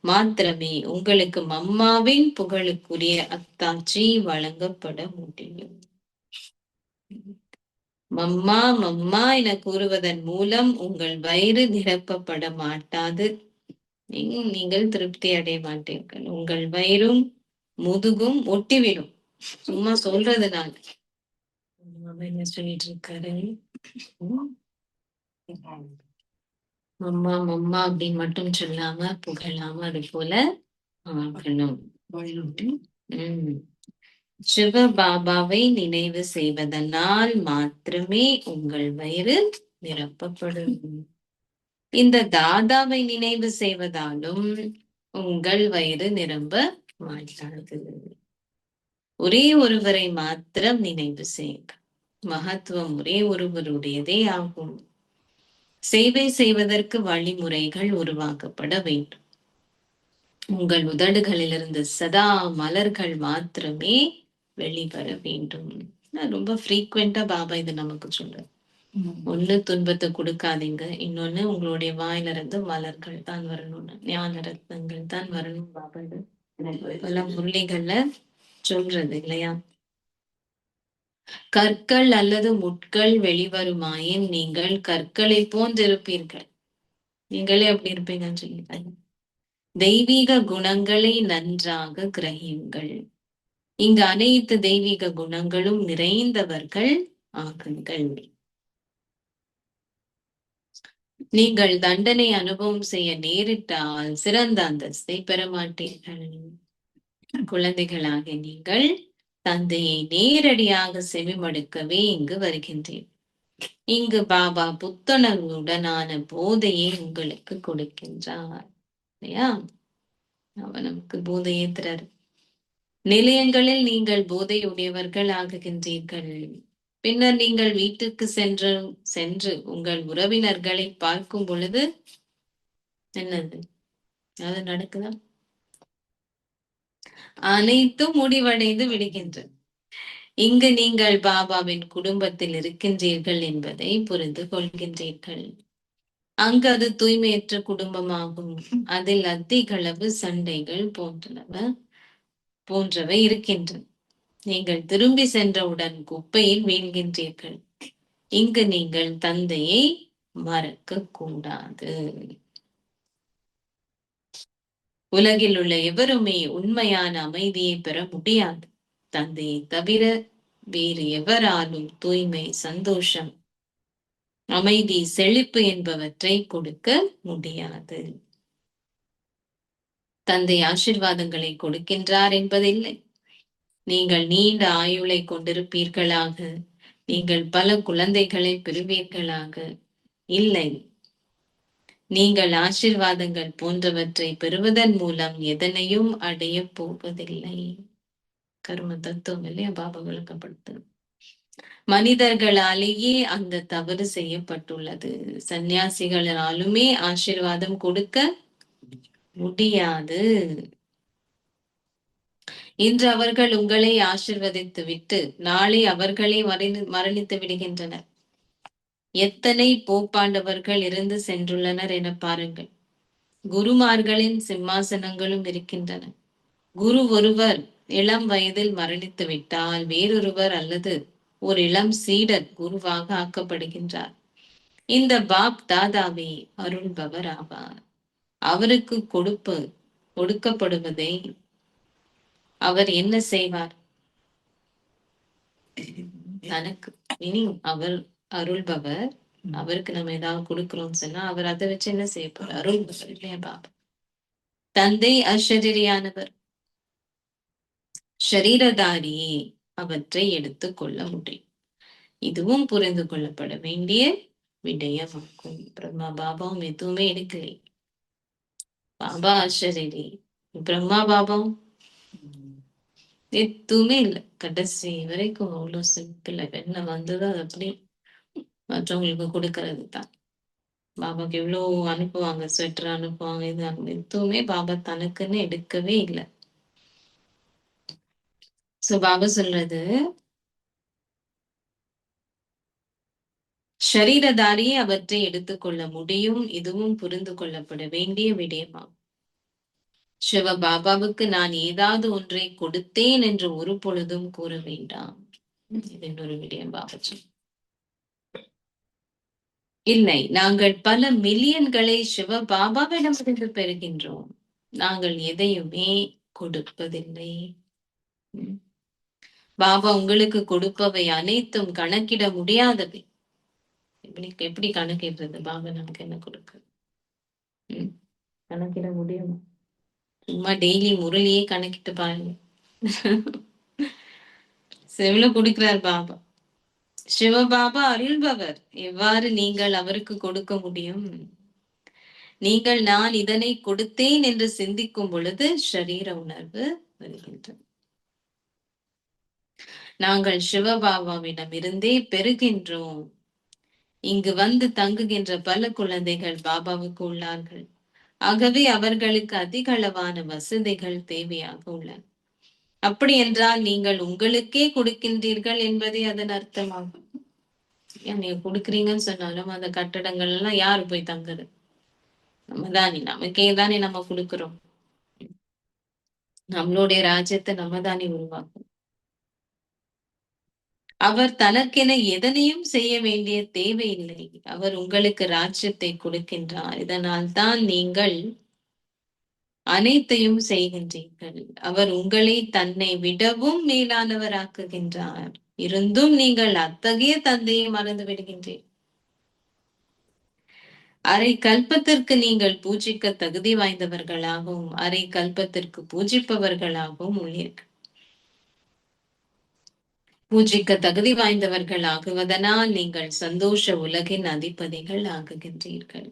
மாத்திரமே உங்களுக்கு அம்மாவின் புகழுக்குரிய அத்தாட்சி வழங்கப்பட முடியும். மம்மா மம்மா என கூறுவதன் மூலம் உங்கள் வயிறு நிரப்பப்பட மாட்டாது. நீங்கள் திருப்தி அடைய மாட்டீர்கள். உங்கள் வயிறும் முதுகும் ஒட்டிவிடும் சும்மா சொல்றதுனால. என்ன சொல்லிட்டு இருக்காரு, மம்மா மம்மா அப்படின்னு மட்டும் சொல்லாம புகழாம அது போல ஆகணும். சிவ பாபாவை நினைவு செய்வதனால் மாத்திரமே உங்கள் வயிறு நிரப்பப்படும். இந்த தாதாவை நினைவு செய்வதாலும் உங்கள் வயிறு நிரம்ப மாட்டாது. ஒரே ஒருவரை மாத்திரம் நினைவு செய்யுங்க. மகத்துவம் ஒரே ஒருவருடையதே ஆகும். சேவை செய்வதற்கு வழிமுறைகள் உருவாக்கப்பட வேண்டும். உங்கள் உதடுகளிலிருந்து சதா மலர்கள் மாத்திரமே வெளிவர வேண்டும். ரொம்ப ஃப்ரீக்வெண்டா பாபா இது நமக்கு சொல்ற. ஒண்ணு துன்பத்தை கொடுக்காதீங்க, இன்னொன்னு உங்களுடைய வாயிலிருந்து மலர்கள் தான் வரணும்னு, ஞான ரத்னங்கள் தான் வரணும். பாபா இது பல முரளிகள்ல சொல்றது இல்லையா? கற்கள் அல்லது முட்கள் வெளிவருமாயின் நீங்கள் கற்களை போன்றிருப்பீர்கள். நீங்களே அப்படி இருப்பீங்கன்னு சொல்லிட்டாங்க. தெய்வீக குணங்களை நன்றாக கிரகியுங்கள். இங்கு அனைத்து தெய்வீக குணங்களும் நிறைந்தவர்கள் ஆகுங்கள். நீங்கள் தண்டனை அனுபவம் செய்ய நேரிட்டால் சிறந்த அந்தஸ்தை பெற மாட்டீர்கள். குழந்தைகளாக நீங்கள் தந்தையை நேரடியாக செவிமடுக்கவே இங்கு வருகின்றேன். இங்கு பாபா புத்துணர்வுடனான போதையை உங்களுக்கு கொடுக்கின்றார் இல்லையா? அவன் நமக்கு போதையை தரார். நிலையங்களில் நீங்கள் போதையுடையவர்கள் ஆகுகின்றீர்கள். பின்னர் நீங்கள் வீட்டுக்கு சென்று உங்கள் உறவினர்களை பார்க்கும் பொழுது என்னது அது நடக்குதா? அனைத்தும் முடிவடைந்து விடுகின்றது. இங்கு நீங்கள் பாபாவின் குடும்பத்தில் இருக்கின்றீர்கள் என்பதை புரிந்து கொள்கின்றீர்கள். அங்கு அது தூய்மையற்ற குடும்பமாகும். அதில் அதிகளவு சண்டைகள் போன்றவை இருக்கின்றன. நீங்கள் திரும்பி சென்றவுடன் குப்பையில் வீழ்கின்றீர்கள். இங்கு நீங்கள் தந்தையை மறக்க கூடாது. உலகில் உள்ள எவருமே உண்மையான அமைதியை பெற முடியாது. தந்தையை தவிர வேறு எவராலும் தூய்மை, சந்தோஷம், அமைதி, செழிப்பு என்பவற்றை கொடுக்க முடியாது. தந்தை ஆசீர்வாதங்களை கொடுக்கின்றார் என்பதில்லை. நீங்கள் நீண்ட ஆயுளை கொண்டிருப்பீர்களாக, நீங்கள் பல குழந்தைகளை பெறுவீர்களாக. இல்லை, நீங்கள் ஆசீர்வாதங்கள் போன்றவற்றை பெறுவதன் மூலம் எதனையும் அடைய போவதில்லை. கர்ம தத்துவம் இல்லையா பாபா விளக்கப்படுத்து. மனிதர்களாலேயே அந்த தவறு செய்யப்பட்டுள்ளது. சந்நியாசிகளாலுமே ஆசீர்வாதம் கொடுக்க முடியாது. இன்று அவர்கள் உங்களை ஆசீர்வதித்து விட்டு நாளை அவர்களை மரணித்து விடுகின்றனர். எத்தனை போப்பாண்டவர்கள் இருந்து சென்றுள்ளனர் என பாருங்கள். குருமார்களின் சிம்மாசனங்களும் இருக்கின்றன. குரு ஒருவர் இளம் வயதில் மரணித்து விட்டால் வேறொருவர் அல்லது ஒரு இளம் சீடர் குருவாக ஆக்கப்படுகின்றார். இந்த பாப் தாதாவே அருள்பவர் ஆவார். அவருக்கு கொடுக்கப்படுவதை அவர் என்ன செய்வார்? தனக்கு அவர் அருள்பவர். அவருக்கு நம்ம ஏதாவது கொடுக்கிறோம்னு சொன்னா அவர் அதை வச்சு என்ன செய்ய போறார்? அருள்பவர் இல்லையா பாபா? தந்தை அஷரீரியானவர், ஷரீரதாரியே அவற்றை எடுத்துக் கொள்ள முடியும். இதுவும் புரிந்து கொள்ளப்பட வேண்டிய விடயமாகும். பிரம்மா பாபாவும் எதுவுமே எடுக்கலை. பாபா அஷரீரி, பிரம்மா பாபாவும் எதுவுமே இல்லை. கடைசி வரைக்கும் அவ்வளவு சிம்பிள். என்ன வந்ததோ அது அப்படி மற்றவங்களுக்கு கொடுக்கறது தான். பாபாக்கு எவ்வளவு அனுப்புவாங்க, ஸ்வெட்டர் அனுப்புவாங்க, இது எதுவுமே பாபா தனக்குன்னு எடுக்கவே இல்லை. சோ பாபா சொல்றது, ஷரீரதாரியே அவற்றை எடுத்துக்கொள்ள முடியும். இதுவும் புரிந்து கொள்ளப்பட வேண்டிய விடயமாகும். சிவ பாபாவுக்கு நான் ஏதாவது ஒன்றை கொடுத்தேன் என்று ஒரு பொழுதும் கூற வேண்டாம். இது இன்னொரு விடயம் பாபா சொன்னார். இல்லை, நாங்கள் பல மில்லியன்களை சிவ பாபாவிடமிருந்து பெறுகின்றோம். நாங்கள் எதையுமே கொடுப்பதில்லை. பாபா உங்களுக்கு கொடுப்பவை அனைத்தும் கணக்கிட முடியாதவை. எப்படி கணக்கிடுறது? பாபா நமக்கு என்ன கொடுக்க கணக்கிட முடியும்? சும்மா டெய்லி முரளியே கணக்கிட்டு பாருங்க. எவ்வளவு கொடுக்கிறார் பாபா. சிவபாபா அருள்பவர். எவ்வாறு நீங்கள் அவருக்கு கொடுக்க முடியும்? நீங்கள் நான் இதனை கொடுத்தேன் என்று சிந்திக்கும் பொழுது ஷரீர உணர்வு வருகின்றது. நாங்கள் சிவபாபாவிடம் இருந்தே பெறுகின்றோம். இங்கு வந்து தங்குகின்ற பல குழந்தைகள் பாபாவுக்கு உள்ளார்கள். ஆகவே அவர்களுக்கு அதிக அளவான வசதிகள் தேவையாக உள்ளன. அப்படி என்றால் நீங்கள் உங்களுக்கே கொடுக்கின்றீர்கள் என்பதே அதன் அர்த்தமாகும். நீங்க கொடுக்குறீங்கன்னு சொன்னாலும் அந்த கட்டடங்கள் எல்லாம் யாரு போய் தங்குறது? நம்ம தானே, நமக்கே தானே நம்ம கொடுக்கிறோம். நம்மளுடைய ராஜ்யத்தை நம்ம தானே உருவாக்கும். அவர் தனக்கென எதனையும் செய்ய வேண்டிய தேவையில்லை. அவர் உங்களுக்கு ராஜ்யத்தை கொடுக்கின்றார். இதனால் தான் நீங்கள் அனைத்தையும் செய்கின்றீர்கள். அவர் உங்களை தன்னை விடவும் மேலானவராக்குகின்றார். இருந்தும் நீங்கள் அத்தகைய தந்தையை மறந்து விடுகின்றீர்கள். அரை கல்பத்திற்கு நீங்கள் பூஜிக்க தகுதி வாய்ந்தவர்களாகவும் அரை கல்பத்திற்கு பூஜிப்பவர்களாகவும் உள்ளீர்கள். பூஜிக்க தகுதி வாய்ந்தவர்கள் ஆகுவதனால் நீங்கள் சந்தோஷ உலகின் அதிபதிகள் ஆகுகின்றீர்கள்.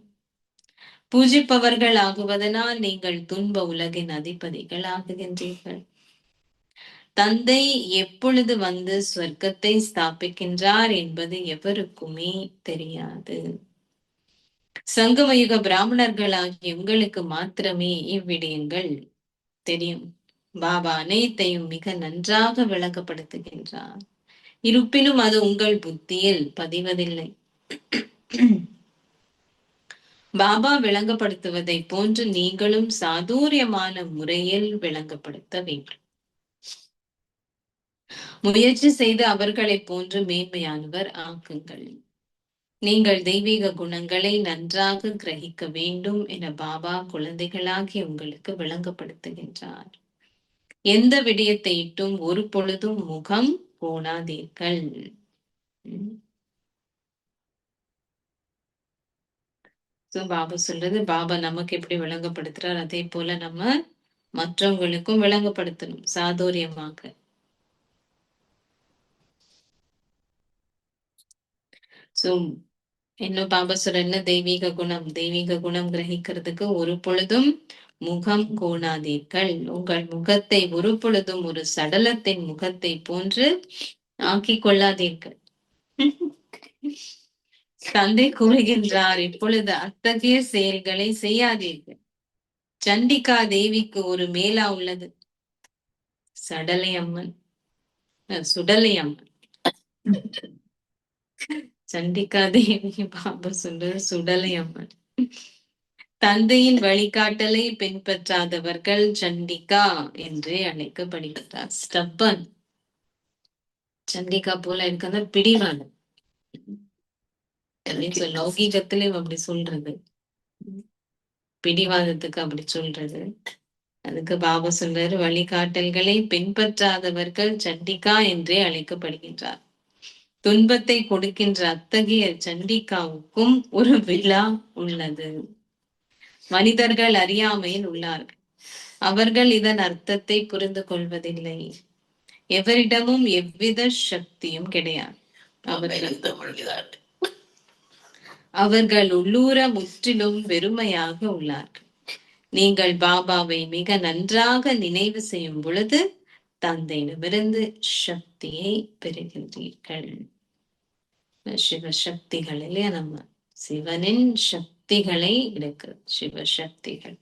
பூஜிப்பவர்கள் ஆகுவதனால் நீங்கள் துன்ப உலகின் அதிபதிகள் ஆகுகின்றீர்கள். தந்தை எப்பொழுது வந்து சொர்க்கத்தை ஸ்தாபிக்கின்றார் என்பது எவருக்குமே தெரியாது. சங்கமயுக பிராமணர்கள் ஆகிய உங்களுக்கு மாத்திரமே இவ்விடயங்கள் தெரியும். பாபா அனைத்தையும் மிக நன்றாக விளங்கப்படுத்துகின்றார். இருப்பினும் அது உங்கள் புத்தியில் பதிவதில்லை. பாபா விளங்கப்படுத்துவதை போன்று நீங்களும் சாதுரியமான முறையில் விளங்கப்படுத்த வேண்டும். முயற்சி செய்து அவர்களை போன்று மேன்மையானவர் ஆக்குங்கள். நீங்கள் தெய்வீக குணங்களை நன்றாக கிரகிக்க வேண்டும் என பாபா குழந்தைகளாகி உங்களுக்கு விளங்கப்படுத்துகின்றார். எந்த விடயத்தை இட்டும் ஒரு பொழுதும் முகம் போடாதீர்கள். பாபா சொல்றது, பாபா நமக்கு எப்படி விளங்கப்படுத்துறார் அதே போல நம்ம மற்றவங்களுக்கும் விளங்கப்படுத்தணும் சாதுரியமாக. சோ இன்னும் பாபா சொல்ற என்ன? தெய்வீக குணம். தெய்வீக குணம் கிரகிக்கிறதுக்கு ஒரு பொழுதும் முகம் கோணாதீர்கள். உங்கள் முகத்தை ஒரு பொழுதும் ஒரு சடலத்தின் முகத்தை போன்று ஆக்கிக் கொள்ளாதீர்கள். தந்தை கூறுகின்றார், இப்பொழுது அத்தகைய செயல்களை செய்யாதீர்கள். சண்டிகா தேவிக்கு ஒரு மேலா உள்ளது. சடலை அம்மன், சுடலை அம்மன். சண்டிகா தேவி பாபா சொல்றது சுடலை அம்மன். தந்தையின் வழிகாட்டலை பின்பற்றாதவர்கள் சண்டிகா என்றே அழைக்கப்படுகிறார். ஸ்டப்பன். சண்டிகா போல இருக்கிறத பிடிவாதம். லௌகீகத்திலே அப்படி சொல்றது, பிடிவாதத்துக்கு அப்படி சொல்றது. அதுக்கு பாபா சொல்றாரு, வழிகாட்டல்களை பின்பற்றாதவர்கள் சண்டிகா என்றே அழைக்கப்படுகின்றார். துன்பத்தை கொடுக்கின்ற அத்தகைய சண்டிகாவுக்கும் ஒரு விழா உள்ளது. மனிதர்கள் அறியாமையில் உள்ளார்கள். அவர்கள் இதன் அர்த்தத்தை புரிந்து கொள்வதில்லை. எவரிடமும் எவ்வித சக்தியும் கிடையாது. அவர்கள் உள்ளூர முற்றிலும் வெறுமையாக உள்ளார்கள். நீங்கள் பாபாவை மிக நன்றாக நினைவு செய்யும் பொழுது தந்தையிடமிருந்து சக்தியை பெறுகின்றீர்கள். சிவசக்திகள் இல்லையா? நம்ம சிவனின் சக்திகளை எடுக்கிறது. சிவசக்திகள்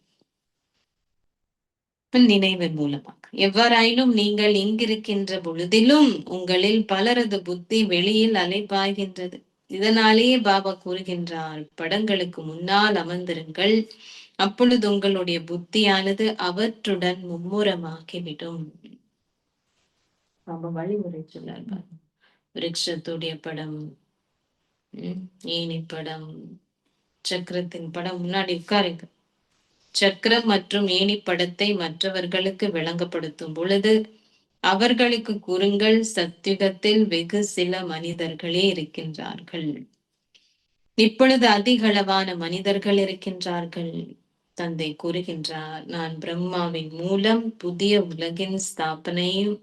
நினைவின் மூலமாக. எவ்வாறாயினும் நீங்கள் இங்கிருக்கின்ற பொழுதிலும் உங்களில் பலரது புத்தி வெளியில் அலைபாய்கின்றது. இதனாலேயே பாபா கூறுகின்றார், படங்களுக்கு முன்னால் அமர்ந்திருங்கள், அப்பொழுது உங்களுடைய புத்தியானது அவற்றுடன் மும்முரமாகிவிடும். பாபா வழிமுறை சொல்லார். விருட்சத்துடைய படம், ஏனி படம், சக்கரத்தின் படம் முன்னாடி உட்காருங்க. சக்கரம் மற்றும் ஏணி படத்தை மற்றவர்களுக்கு விளங்கப்படுத்தும் பொழுது அவர்களுக்கு கூறுங்கள், சத்யுகத்தில் வெகு சில மனிதர்களே இருக்கின்றார்கள். இப்பொழுது அதிகளவான மனிதர்கள் இருக்கின்றார்கள். தந்தை கூறுகின்றார், நான் பிரம்மாவின் மூலம் புதிய உலகின் ஸ்தாபனையும்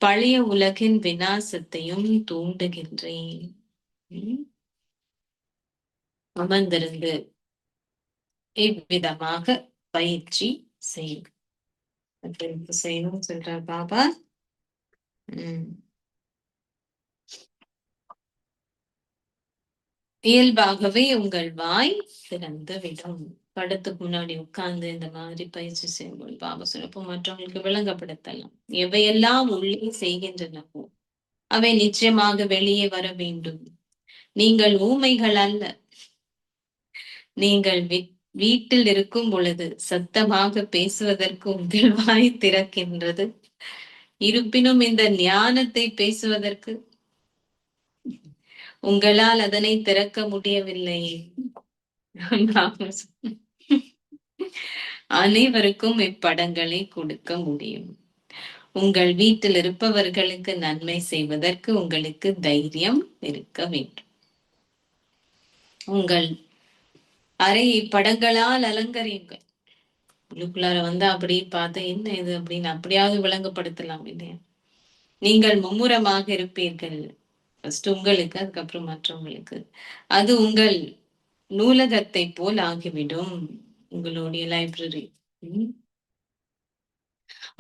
பழைய உலகின் விநாசத்தையும் தூண்டுகின்றேன். அமர்ந்திருந்து இவ்விதமாக பயிற்சி செய்யணும் சொல்றார் பாபா. இயல்பாகவே உங்கள் வாய் திறந்து விடும். படத்துக்கு முன்னாடி உட்கார்ந்து இந்த மாதிரி பயிற்சி செய்யும்போது பாபா சொல்லப்போ மற்றவங்களுக்கு விளங்கப்படுத்தலாம். எவையெல்லாம் உள்ளே செய்கின்றனவோ அவை நிச்சயமாக வெளியே வர வேண்டும். நீங்கள் ஊமைகள் அல்ல. நீங்கள் வீட்டில் இருக்கும் பொழுது சத்தமாக பேசுவதற்கு உங்கள் வாய் திறக்கின்றது. இருப்பினும் இந்த ஞானத்தை பேசுவதற்கு உங்களால் அதனை திறக்க முடியவில்லை. அனைவருக்கும் இப்படங்களை கொடுக்க முடியும். உங்கள் வீட்டில் இருப்பவர்களுக்கு நன்மை செய்வதற்கு உங்களுக்கு தைரியம் இருக்க வேண்டும். உங்கள் அறையை படங்களால் அலங்கரியுங்கள். உள்ளுக்குள்ளார வந்து அப்படி பார்த்து என்ன இது அப்படின்னு அப்படியாவது விளங்கப்படுத்தலாம் இல்லையா? நீங்கள் மும்முரமாக இருப்பீர்கள். ஃபர்ஸ்ட் உங்களுக்கு, அதுக்கப்புறம் மற்றவங்களுக்கு. அது உங்கள் நூலகத்தை போல் ஆகிவிடும், உங்களுடைய லைப்ரரி.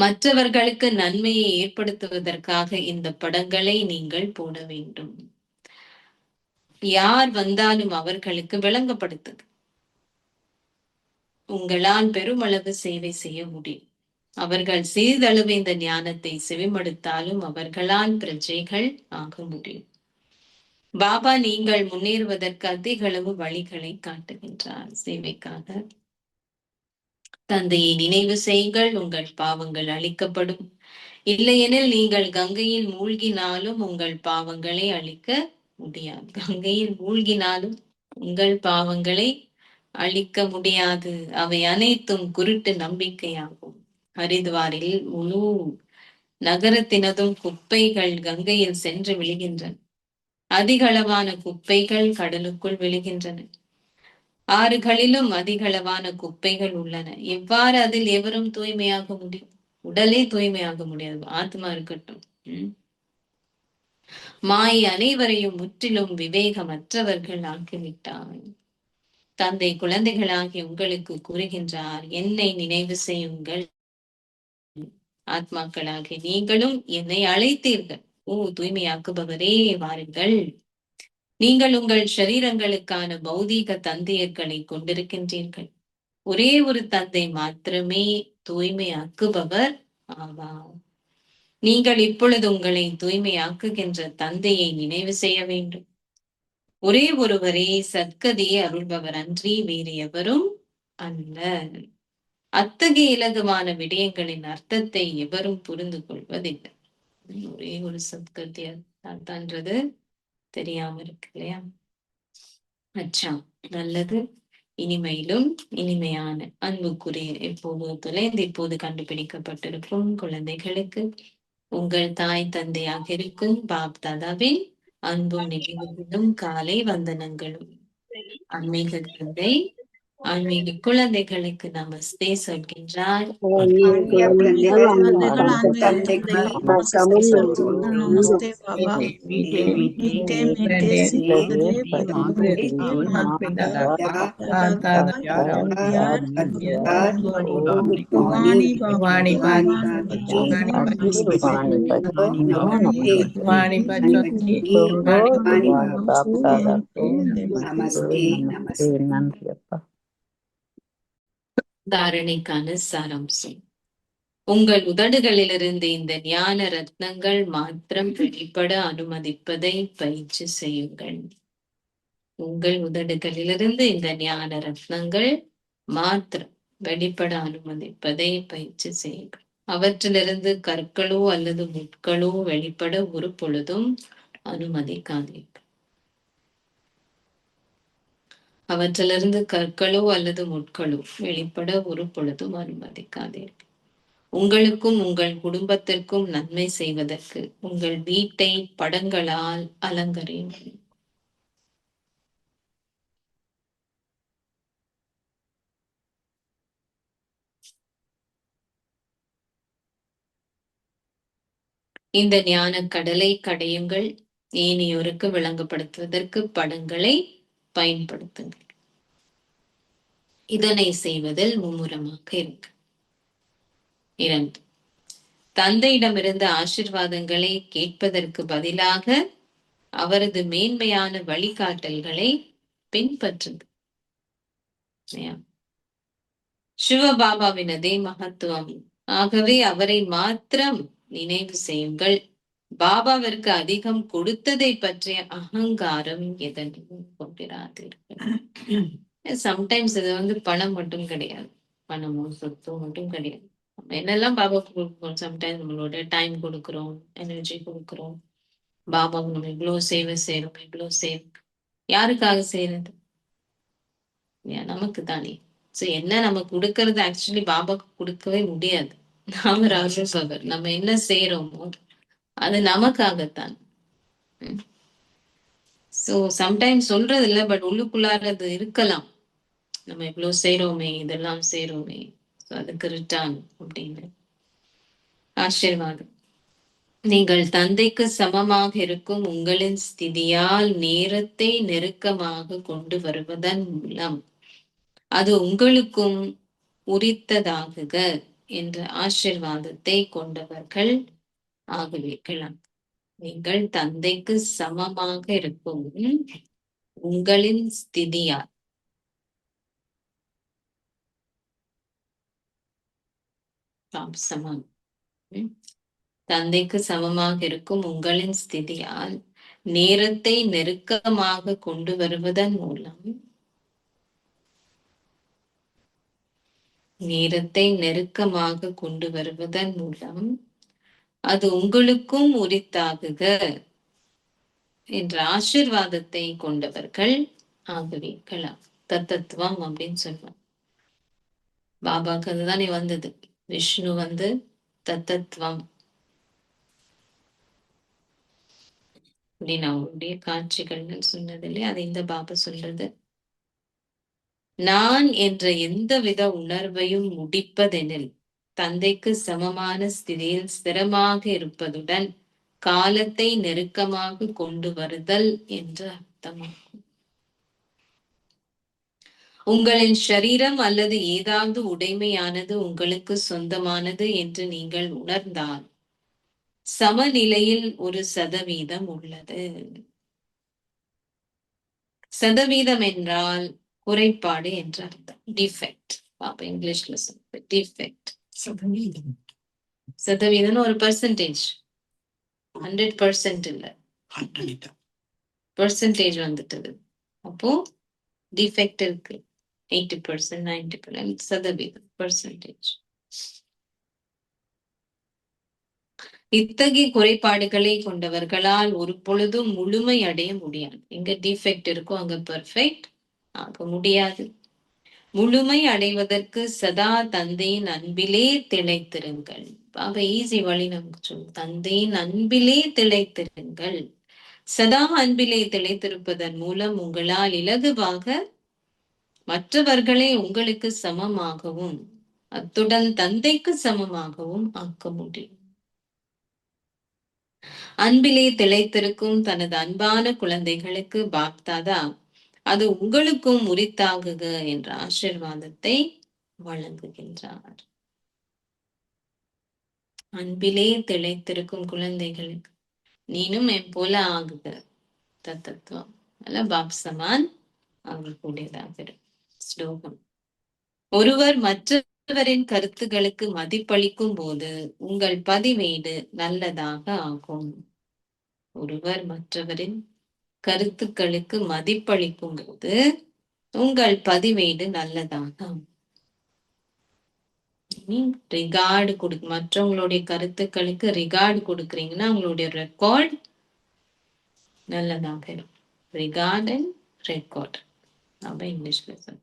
மற்றவர்களுக்கு நன்மையை ஏற்படுத்துவதற்காக இந்த படங்களை நீங்கள் போட வேண்டும். யார் வந்தாலும் அவர்களுக்கு விளங்கப்படுத்துது. உங்களால் பெருமளவு சேவை செய்ய முடியும். அவர்கள் சிறிதளவு இந்த ஞானத்தை செவிமடுத்தாலும் அவர்களால் பிரஜைகள் ஆக முடியும். பாபா நீங்கள் முன்னேறுவதற்கு அதிக அளவு வழிகளை காட்டுகின்றார் சேவைக்காக. தந்தையை நினைவு செய்யுங்கள், உங்கள் பாவங்கள் அழிக்கப்படும். இல்லையெனில் நீங்கள் கங்கையில் மூழ்கினாலும் உங்கள் பாவங்களை அழிக்க முடியாது. கங்கையில் மூழ்கினாலும் உங்கள் பாவங்களை அழிக்க முடியாது. அவை அனைத்தும் குருட்டு நம்பிக்கையாகும். ஹரித்வாரில் முழு நகரத்தினதும் குப்பைகள் கங்கையில் சென்று விழுகின்றன. அதிகளவான குப்பைகள் கடலுக்குள் விழுகின்றன. ஆறுகளிலும் அதிகளவான குப்பைகள் உள்ளன. எவ்வாறு அதில் எவரும் தூய்மையாக முடியும்? உடலே தூய்மையாக முடியாது, ஆத்மா இருக்கட்டும். மாயை அனைவரையும் முற்றிலும் விவேகமற்றவர்கள் ஆக்கிவிட்டார். தந்தை குழந்தைகளாகி உங்களுக்கு கூறுகின்றார், என்னை நினைவு செய்யுங்கள். ஆத்மாக்களாகி நீங்களும் என்னை அழைத்தீர்கள். ஓ தூய்மையாக்குபவரே, வாருங்கள். நீங்கள் உங்கள் சரீரங்களுக்கான பௌதீக தந்தையர்களை கொண்டிருக்கின்றீர்கள். ஒரே ஒரு தந்தை மாத்திரமே தூய்மையாக்குபவர் ஆவார். நீங்கள் இப்பொழுது உங்களை தூய்மையாக்குகின்ற தந்தையை நினைவு செய்ய வேண்டும். ஒரே ஒருவரே சத்கதியை அருள்பவர் அன்றி வேறு எவரும் அல்ல. அத்தகைய இலகுவான விடயங்களின் அர்த்தத்தை எவரும் புரிந்து கொள்வதில்லை. ஒரே ஒரு சத்கதியன்றது தெரியாம இருக்கு இல்லையா? அச்சா, நல்லது. இனிமையிலும் இனிமையான அன்புக்குரிய எப்போது தொலைந்து இப்போது கண்டுபிடிக்கப்பட்டிருக்கும் குழந்தைகளுக்கு உங்கள் தாய் தந்தையாக இருக்கும் பாப் தாதாவின் அன்பும் நினைவுகளும் காலை வந்தனங்களும். ஆன்மீக தந்தை ஆன்மீக குழந்தைகளுக்கு நமஸ்தே சொல்கின்றார். ஆன்மீக குழந்தைகள் குழந்தைகள் ஆன்மீக ஆன்மீக தந்தைக்கு தந்தைக்கு வணக்கமும் நமஸ்தே நமஸ்தே பாபா मीठे मीठे मीठे मीठे मीठे सीधे माधुर्य मात पिता दादा दादा प्यार प्यार गुड गुड वाणी मॉर्निंग बाबा वाणी वाणी बच्चों बच्चों वाणी नमस्ते वाणी नमस्ते वाणी नमस्ते नमस्ते தாரணைக்கான சாராம்சம். உங்கள் உதடுகளிலிருந்து இந்த ஞான ரத்னங்கள் மாத்திரம் வெளிப்பட அனுமதிப்பதை பயிற்சி செய்யுங்கள். உங்கள் உதடுகளிலிருந்து இந்த ஞான ரத்னங்கள் மாத்திரம் வெளிப்பட அனுமதிப்பதை பயிற்சி செய்யுங்கள். அவற்றிலிருந்து கற்களோ அல்லது முட்களோ வெளிப்பட ஒரு பொழுதும் அனுமதிக்காதீர்கள். அவற்றிலிருந்து கற்களோ அல்லது முட்களோ வெளிப்பட ஒரு பொழுதும் அனுமதிக்காதீர்கள். உங்களுக்கும் உங்கள் குடும்பத்திற்கும் நன்மை செய்வதற்கு உங்கள் வீட்டை படங்களால் அலங்கரியுங்கள். இந்த ஞான கடலை கடையுங்கள். ஏனையோருக்கு விளங்கப்படுத்துவதற்கு படங்களை பயன்படுத்துங்கள். இதனை செய்வதில் மும்முரமாக இருக்கு. 2. தந்தையிடமிருந்து ஆசீர்வாதங்களை கேட்பதற்கு பதிலாக அவரது மேன்மையான வழிகாட்டல்களை பின்பற்றுங்கள். சிவபாபாவின் அதே மகத்துவம். ஆகவே அவரை மாத்திரம் நினைவு செய்யுங்கள். பாபாவிற்கு அதிகம் கொடுத்ததை பற்றிய அகங்காரம் எதனையும் கொண்டிராதீர்கள். சம்டைம்ஸ் இது பணம் மட்டும் கிடையாது, பணமோ சொத்தோ மட்டும் கிடையாது. நம்ம என்னெல்லாம் பாபாவுக்கு கொடுக்குறோம், சம்டைம்ஸ் நம்மளோட டைம் கொடுக்குறோம், எனர்ஜி கொடுக்குறோம். பாபாவுக்கு நம்ம இவ்வளவு சேவை செய்யறோம், இவ்வளவு சேவை யாருக்காக செய்யறது? நமக்கு தானே. சோ என்ன நம்ம கொடுக்கறது ஆக்சுவலி பாபாக்கு கொடுக்கவே முடியாது. நாம ராஜசவர் நம்ம என்ன செய்யறோமோ அது நமக்காகத்தான். சோ சம்டைம்ஸ் சொல்றது இல்லை, பட் உள்ளுக்குள்ளாரது இருக்கலாம். நம்ம இவ்வளவு செய்யறோமே, இதெல்லாம் செய்யறோமே, அதுக்கு ரிட்டர்ன் அப்படின்னு ஆசீர்வாதம். நீங்கள் தந்தைக்கு சமமாக இருக்கும் உங்களின் ஸ்திதியால் நேரத்தை நெருக்கமாக கொண்டு வருவதன் மூலம் அது உங்களுக்கும் உரித்ததாகுக என்ற ஆசீர்வாதத்தை கொண்டவர்கள் ஆகுவீர்கள். நீங்கள் தந்தைக்கு சமமாக இருக்கும் உங்களின் ஸ்திதியால் சமம் தந்தைக்கு சமமாக இருக்கும் உங்களின் ஸ்திதியால் நேரத்தை நெருக்கமாக கொண்டு வருவதன் மூலம் அது உங்களுக்கும் உரித்தாகுக என்ற ஆசீர்வாதத்தை கொண்டவர்கள் ஆகுவீர்கள். தத்தத்துவம் அப்படின்னு சொல்லுவாங்க. பாபாக்கு அதுதானே வந்தது. விஷ்ணு தத்தத்துவம் அப்படின்னு அவருடைய காட்சிகள்னு சொன்னதில்லை. அதை இந்த பாபா சொல்றது. நான் என்ற எந்தவித உணர்வையும் முடிப்பதெனில் தந்தைக்கு சமமான ஸ்திதியில் ஸ்திரமாக இருப்பதுடன் காலத்தை நெருக்கமாக கொண்டு வருதல் என்று அர்த்தமாகும். உங்களின் சரீரம் அல்லது ஏதாவது உடைமையானது உங்களுக்கு சொந்தமானது என்று நீங்கள் உணர்ந்தால் சமநிலையில் ஒரு சதவீதம் உள்ளது. சதவீதம் என்றால் குறைபாடு என்று அர்த்தம். டிஃபெக்ட். பாப்பா இங்கிலீஷ்ல சொல்ல டிஃபெக்ட். சதவீதம் ஒரு பெர்சன்டேஜ். 100% இல்ல, பெர்சன்டேஜ் வந்துட்டது. அப்போ டிஃபெக்ட் இருக்கு. 80%, 90% சதவீதம், பெர்சன்டேஜ். இத்தகைய குறைபாடுகளை கொண்டவர்களால் ஒரு பொழுதும் முழுமை அடைய முடியாது. எங்க டிஃபெக்ட் இருக்கோ அங்க பெர்ஃபெக்ட் ஆக முடியாது. முழுமை அடைவதற்கு சதா தந்தையின் அன்பிலே திளைத்திருங்கள். பாபா ஈஸி வழி நமக்கு சொல்லும். தந்தையின் அன்பிலே திளைத்திருங்கள். சதா அன்பிலே திளைத்திருப்பதன் மூலம் உங்களால் இலகுவாக மற்றவர்களை உங்களுக்கு சமமாகவும் அத்துடன் தந்தைக்கு சமமாகவும் ஆக்க முடியும். அன்பிலே திளைத்திருக்கும் தனது அன்பான குழந்தைகளுக்கு பாப்தாதா அது உங்களுக்கும் உரித்தாகுக என்ற ஆசீர்வாதத்தை வழங்குகின்றார். அன்பிலே திளைத்திருக்கும் குழந்தைகளுக்கு நீனும் என் போல ஆகுக தத்துவம் அல்ல பாப் சமான் அவர்களுடையதாக இருக்கும். ஸ்லோகம். ஒருவர் மற்றவரின் கருத்துகளுக்கு மதிப்பளிக்கும் போது உங்கள் பதிவேடு நல்லதாக ஆகும். ஒருவர் மற்றவரின் கருத்துக்களுக்கு மதிப்பளிக்கும் போது உங்கள் பதிவேடு நல்லதாக ஆகும். ரிகார்டு மற்றவங்களுடைய கருத்துக்களுக்கு ரிகார்டு கொடுக்குறீங்கன்னா உங்களுடைய ரெக்கார்ட் நல்லதாக இருக்கும். ரிகார்ட் அண்ட் ரெக்கார்ட் அப்ப இங்கிலீஷ்ல சொல்ல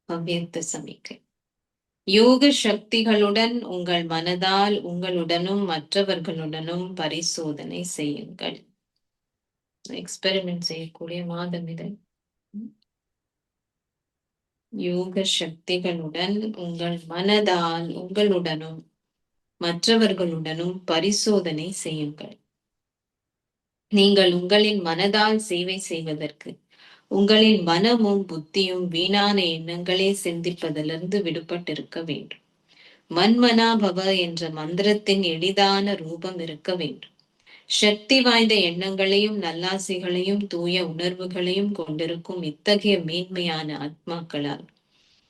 அவ்வியக்த சமிக்கை. யோக சக்திகளுடன் உங்கள் மனதால் உங்களுடனும் மற்றவர்களுடனும் பரிசோதனை செய்யுங்கள். எக்ஸ்பெரிமெண்ட் செய்யக்கூடிய மாதம் இது. யோக சக்திகளுடன் உங்கள் மனதால் உங்களுடனும் மற்றவர்களுடனும் பரிசோதனை செய்யுங்கள். நீங்கள் உங்களின் மனதால் சேவை செய்வதற்கு உங்களின் மனமும் புத்தியும் வீணான எண்ணங்களை சிந்திப்பதிலிருந்து விடுபட்டிருக்க வேண்டும். மன்மனா பவ என்ற மந்திரத்தின் எளிதான ரூபம் இருக்க வேண்டும். சக்தி வாய்ந்த எண்ணங்களையும் நல்லாசைகளையும் தூய உணர்வுகளையும் கொண்டிருக்கும் இத்தகைய மேன்மையான ஆத்மாக்களால்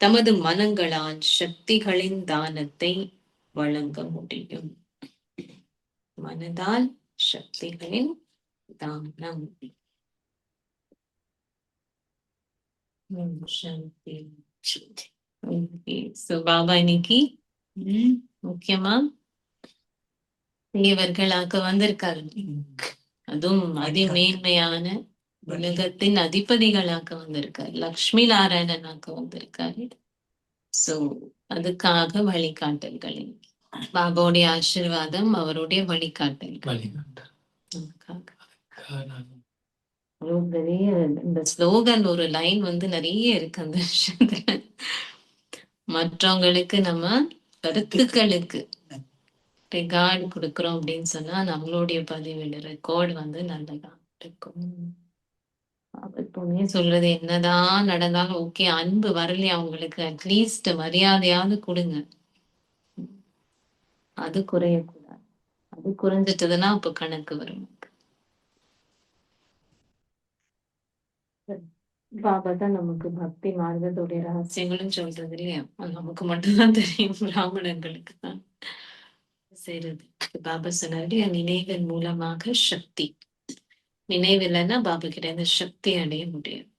தமது மனங்களால் சக்திகளின் தானத்தை வழங்க முடியும். மனதால் சக்திகளின் தானம். சாந்தி. So, பாபா இன்னைக்கு முக்கியமா தேவர்களாக வந்திருக்காரு. அதுவும் அதிமேன்மையான உலகத்தின் அதிபதிகளாக வந்திருக்காரு. லக்ஷ்மி நாராயணனாக வந்திருக்காரு. சோ அதுக்காக வழிகாட்டல்கள். பாபாவுடைய ஆசீர்வாதம், அவருடைய வழிகாட்டல்கள். நிறைய இந்த ஸ்லோகன் ஒரு லைன் நிறைய இருக்கு அந்த விஷயத்துல. மற்றவங்களுக்கு நம்ம கருத்துக்களுக்கு ரெக்கார்டு கொடுக்குறோம் அப்படின்னு சொன்னா நம்மளுடைய பதிவு ரெக்கார்டு நல்லதா இருக்கும். எப்பவுமே சொல்றது என்னதான் நடந்தாலும் ஓகே, அன்பு வரலையா அவங்களுக்கு அட்லீஸ்ட் மரியாதையாவது கொடுங்க. அது குறையக்கூடாது. அது குறைஞ்சிட்டதுன்னா அப்ப கணக்கு வரும். பாபா தான் நமக்கு பக்தி மார்க்கத்துடைய ரகசியங்களும் சொல்றது இல்லையா? நமக்கு மட்டும்தான் தெரியும், பிராமணர்களுக்கு தான் செய்யறது. பாபா சொன்னாரு நினைவின் மூலமாக சக்தி. நினைவில்லைன்னா பாபா கிட்ட இந்த சக்தி அடைய முடியும்.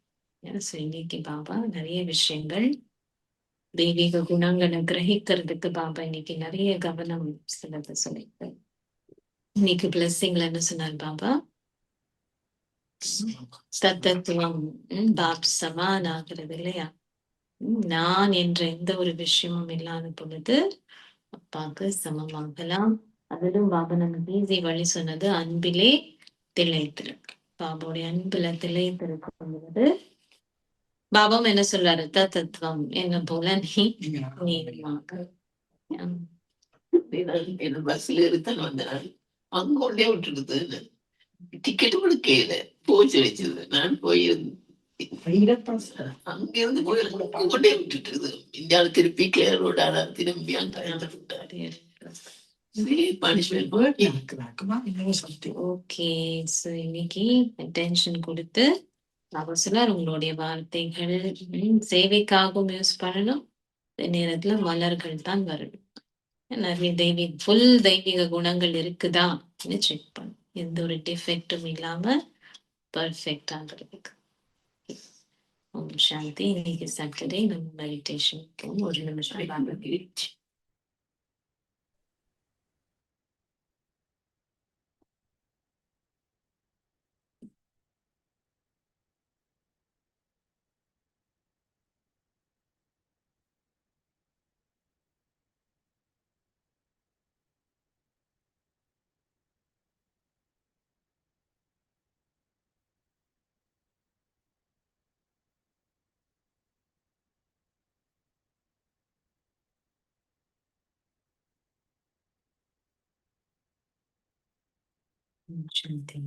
இன்னைக்கு பாபா நிறைய விஷயங்கள் தெய்வீக குணங்களை கிரகிக்கிறதுக்கு பாபா இன்னைக்கு நிறைய கவனம் செலுத்த சொல்லிட்டு இன்னைக்கு பிளஸ்ஸிங்ல என்ன சொன்னார் பாபா? தத்துவம் பாப் சமான் ஆகிறது இல்லையா? நான் என்ற எந்த ஒரு விஷயமும் இல்லாத பொழுது அப்பாவுக்கு சமமாகலாம். அதிலும் பாபா நமக்கு ஈஸி வழி சொன்னது அன்பிலே திளைத்திருக்கு. பாபாவுடைய அன்புல திளைத்திருக்கும் பொழுது பாபாவும் என்ன சொல்றாரு? தத்துவம் என்ன போல நீளமாக. பஸ்ல இருத்தான் வந்தேன். அங்க கொண்டே விட்டுடுது. டிக்கெட் கொடுக்கல, போச்சு வச்சது. நான் போயிருந்தேன். அங்கிருந்து கொண்டே விட்டுட்டு இந்தியாவில் திருப்பி கேரளோட திரும்பி அங்க ஓகே. சோ இன்னைக்கு அட்டென்ஷன் கொடுத்து அவர் சொன்னார் உங்களுடைய வார்த்தைகள் சேவைக்காகவும் யூஸ் பண்ணணும். இந்த நேரத்துல மலர்கள் தான் வரணும். நிறைய ஃபுல் தெய்வீக குணங்கள் இருக்குதா செக் பண்ணும். எந்த ஒரு டிஃபெக்டும் இல்லாம பர்ஃபெக்ட் ஆகிறதுக்கு. ஓம் சாந்தி. இன்னைக்கு சாட்டர்டே நம்ம மெடிடேஷனுக்கு ஒரு நிமிஷம் சாந்தி.